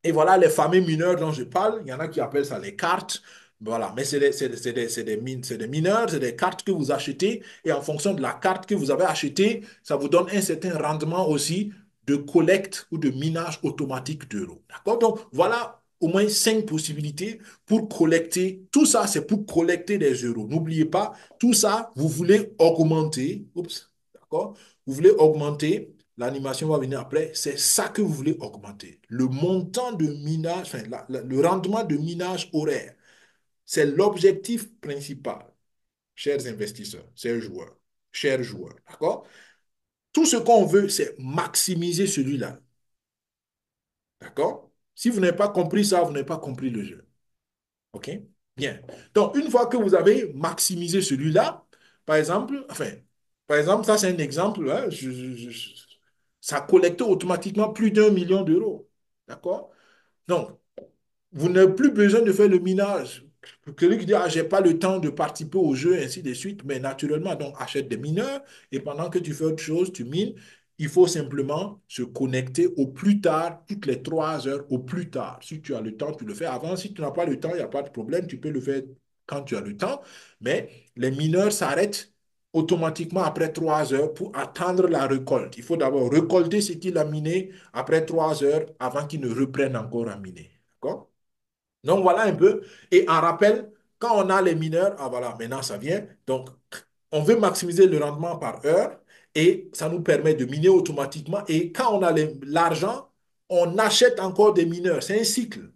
Et voilà les fameux mineurs dont je parle. Il y en a qui appellent ça les cartes. Voilà, mais c'est des mineurs, c'est des cartes que vous achetez. Et en fonction de la carte que vous avez achetée, ça vous donne un certain rendement aussi de collecte ou de minage automatique d'euros. D'accord? Donc, voilà au moins 5 possibilités pour collecter. Tout ça, c'est pour collecter des euros. N'oubliez pas, tout ça, vous voulez augmenter. Oups, d'accord? Vous voulez augmenter. L'animation va venir après. C'est ça que vous voulez augmenter. Le montant de minage, enfin, le rendement de minage horaire. C'est l'objectif principal, chers investisseurs, chers joueurs. D'accord? Tout ce qu'on veut, c'est maximiser celui-là. D'accord? Si vous n'avez pas compris ça, vous n'avez pas compris le jeu. OK? Bien. Donc, une fois que vous avez maximisé celui-là, par exemple, enfin, par exemple, ça c'est un exemple, hein, ça collecte automatiquement plus d'1 million d'euros. D'accord? Donc, vous n'avez plus besoin de faire le minage. Celui qui dit, ah, j'ai pas le temps de participer au jeu, ainsi de suite, mais naturellement, donc achète des mineurs et pendant que tu fais autre chose, tu mines. Il faut simplement se connecter au plus tard, toutes les 3 heures au plus tard. Si tu as le temps, tu le fais avant. Si tu n'as pas le temps, il n'y a pas de problème, tu peux le faire quand tu as le temps. Mais les mineurs s'arrêtent automatiquement après 3 heures pour attendre la récolte. Il faut d'abord récolter ce qu'il a miné après 3 heures avant qu'il ne reprenne encore à miner. D'accord? Donc voilà un peu. Et en rappel, quand on a les mineurs, ah voilà, maintenant ça vient. Donc, on veut maximiser le rendement par heure et ça nous permet de miner automatiquement. Et quand on a l'argent, on achète encore des mineurs. C'est un cycle.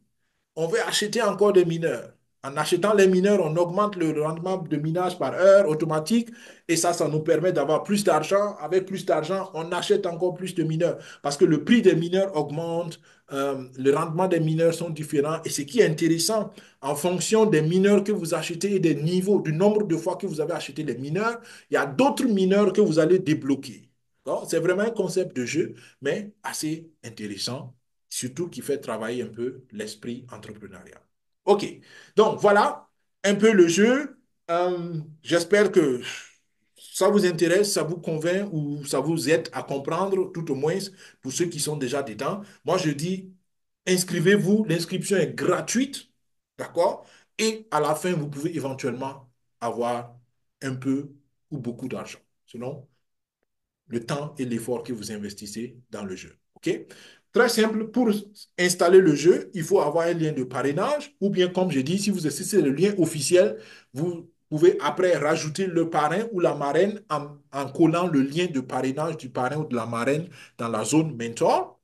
On veut acheter encore des mineurs. En achetant les mineurs, on augmente le rendement de minage par heure automatique et ça nous permet d'avoir plus d'argent. Avec plus d'argent, on achète encore plus de mineurs parce que le prix des mineurs augmente, le rendement des mineurs sont différents et ce qui est intéressant, en fonction des mineurs que vous achetez et des niveaux, du nombre de fois que vous avez acheté les mineurs, il y a d'autres mineurs que vous allez débloquer. C'est vraiment un concept de jeu, mais assez intéressant surtout qui fait travailler un peu l'esprit entrepreneurial. OK, donc voilà un peu le jeu. J'espère que ça vous intéresse, ça vous convainc ou ça vous aide à comprendre, tout au moins pour ceux qui sont déjà dedans. Moi, je dis Inscrivez-vous, l'inscription est gratuite, d'accord? Et à la fin, vous pouvez éventuellement avoir un peu ou beaucoup d'argent, selon le temps et l'effort que vous investissez dans le jeu. OK? Très simple, pour installer le jeu, il faut avoir un lien de parrainage ou bien, comme j'ai dit, si vous c'est le lien officiel, vous pouvez après rajouter le parrain ou la marraine en collant le lien de parrainage du parrain ou de la marraine dans la zone mentor.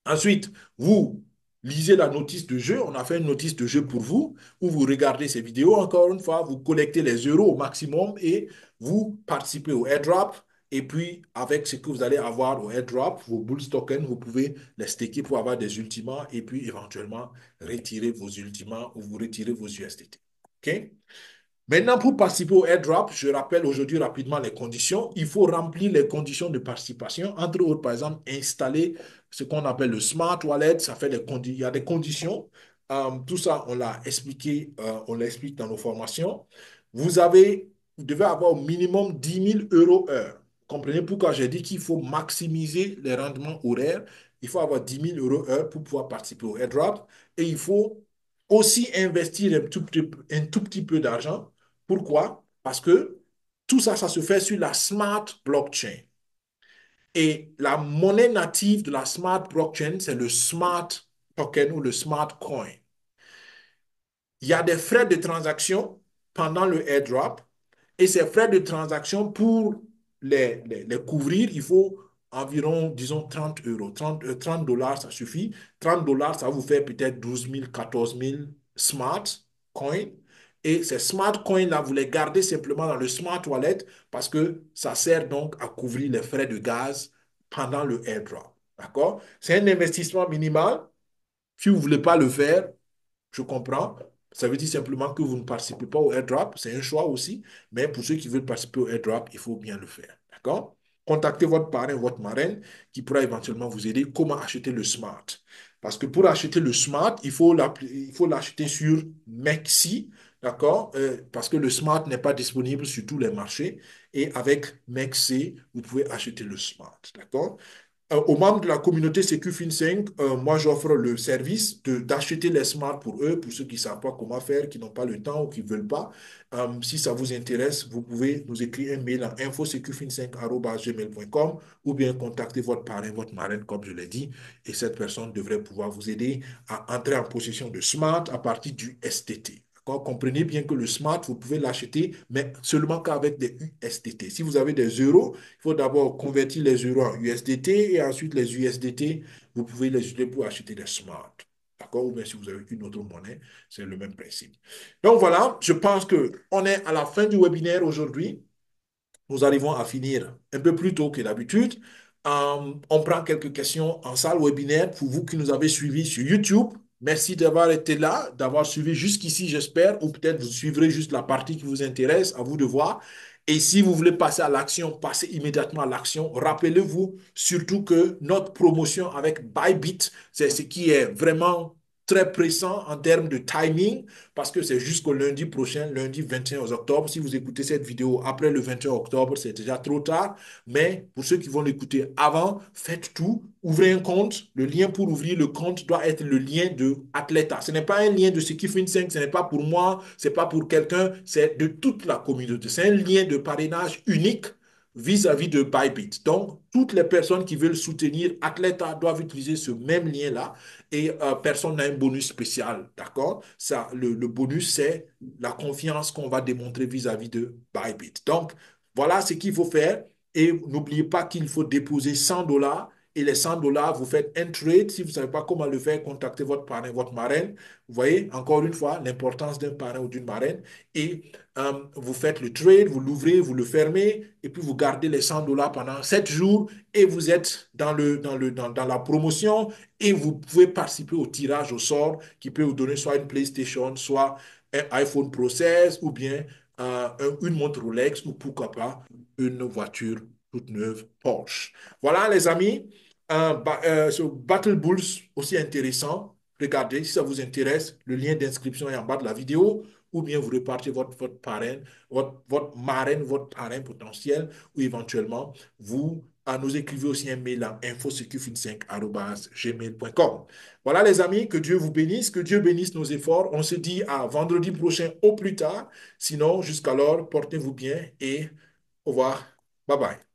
Ensuite, vous lisez la notice de jeu. On a fait une notice de jeu pour vous, où vous regardez ces vidéos. Encore une fois, vous collectez les euros au maximum et vous participez au airdrop. Et puis, avec ce que vous allez avoir au airdrop, vos bulls tokens, vous pouvez les staker pour avoir des ultimats et puis éventuellement retirer vos ultimats ou vous retirer vos USDT. OK? Maintenant, pour participer au airdrop, je rappelle aujourd'hui rapidement les conditions. Il faut remplir les conditions de participation. Entre autres, par exemple, installer ce qu'on appelle le Smart Wallet. Ça fait il y a des conditions. Tout ça, on l'a expliqué, on l'explique dans nos formations. Vous devez avoir au minimum 10 000 € heure. Comprenez pourquoi j'ai dit qu'il faut maximiser les rendements horaires. Il faut avoir 10 000 € heure pour pouvoir participer au airdrop. Et il faut aussi investir un tout petit peu d'argent. Pourquoi? Parce que tout ça, ça se fait sur la smart blockchain. Et la monnaie native de la smart blockchain, c'est le smart token ou le smart coin. Il y a des frais de transaction pendant le airdrop et ces frais de transaction, pour les couvrir, il faut environ, disons, 30 €. 30 dollars, ça suffit. 30 dollars, ça vous fait peut-être 12 000, 14 000 smart coins. Et ces smart coins-là, vous les gardez simplement dans le smart wallet parce que ça sert donc à couvrir les frais de gaz pendant le airdrop. D'accord? C'est un investissement minimal. Si vous ne voulez pas le faire, je comprends. Ça veut dire simplement que vous ne participez pas au airdrop. C'est un choix aussi. Mais pour ceux qui veulent participer au airdrop, il faut bien le faire. D'accord? Contactez votre parrain, votre marraine, qui pourra éventuellement vous aider comment acheter le smart. Parce que pour acheter le smart, il faut l'acheter sur Mexi. D'accord? Parce que le smart n'est pas disponible sur tous les marchés. Et avec Mexi, vous pouvez acheter le smart. D'accord? Aux membres de la communauté SecuFin5, moi j'offre le service d'acheter les smarts pour eux, pour ceux qui ne savent pas comment faire, qui n'ont pas le temps ou qui ne veulent pas. Si ça vous intéresse, vous pouvez nous écrire un mail à infosecufin5@gmail.com ou bien contacter votre parrain, votre marraine, comme je l'ai dit, et cette personne devrait pouvoir vous aider à entrer en possession de smart à partir du STT. Comprenez bien que le smart, vous pouvez l'acheter, mais seulement qu'avec des USDT. Si vous avez des euros, il faut d'abord convertir les euros en USDT et ensuite les USDT, vous pouvez les utiliser pour acheter des smart. D'accord? Ou bien si vous avez une autre monnaie, c'est le même principe. Donc voilà, je pense qu'on est à la fin du webinaire aujourd'hui. Nous arrivons à finir un peu plus tôt que d'habitude. On prend quelques questions en salle webinaire pour vous qui nous avez suivis sur YouTube. Merci d'avoir été là, d'avoir suivi jusqu'ici, j'espère, ou peut-être vous suivrez juste la partie qui vous intéresse, à vous de voir. Et si vous voulez passer à l'action, passez immédiatement à l'action. Rappelez-vous surtout que notre promotion avec Bybit, c'est ce qui est vraiment très pressant en termes de timing parce que c'est jusqu'au lundi prochain, lundi 21 octobre. Si vous écoutez cette vidéo après le 21 octobre, c'est déjà trop tard. Mais pour ceux qui vont l'écouter avant, faites tout. Ouvrez un compte. Le lien pour ouvrir le compte doit être le lien de Atleta. Ce n'est pas un lien de Sekifin5, ce n'est pas pour moi, ce n'est pas pour quelqu'un, c'est de toute la communauté. C'est un lien de parrainage unique vis-à-vis de Bybit. Donc, toutes les personnes qui veulent soutenir Atleta doivent utiliser ce même lien-là et personne n'a un bonus spécial, d'accord? Ça, le bonus, c'est la confiance qu'on va démontrer vis-à-vis de Bybit. Donc, voilà ce qu'il faut faire et n'oubliez pas qu'il faut déposer 100 dollars et les 100 dollars, vous faites un trade. Si vous ne savez pas comment le faire, contactez votre parrain, votre marraine. Vous voyez, encore une fois, l'importance d'un parrain ou d'une marraine. Et vous faites le trade, vous l'ouvrez, vous le fermez, et puis vous gardez les 100 dollars pendant 7 jours et vous êtes dans la promotion et vous pouvez participer au tirage au sort qui peut vous donner soit une PlayStation, soit un iPhone Pro 16 ou bien une montre Rolex ou pourquoi pas une voiture toute neuve Porsche. Voilà les amis, ce Battle Bulls aussi intéressant. Regardez si ça vous intéresse, le lien d'inscription est en bas de la vidéo ou bien vous repartez votre parrain, votre marraine, votre parrain potentiel ou éventuellement vous à nous écrire aussi un mail à infosecufin5@gmail.com. Voilà les amis, que Dieu vous bénisse, que Dieu bénisse nos efforts. On se dit à vendredi prochain au plus tard. Sinon, jusqu'alors, portez-vous bien et au revoir. Bye bye.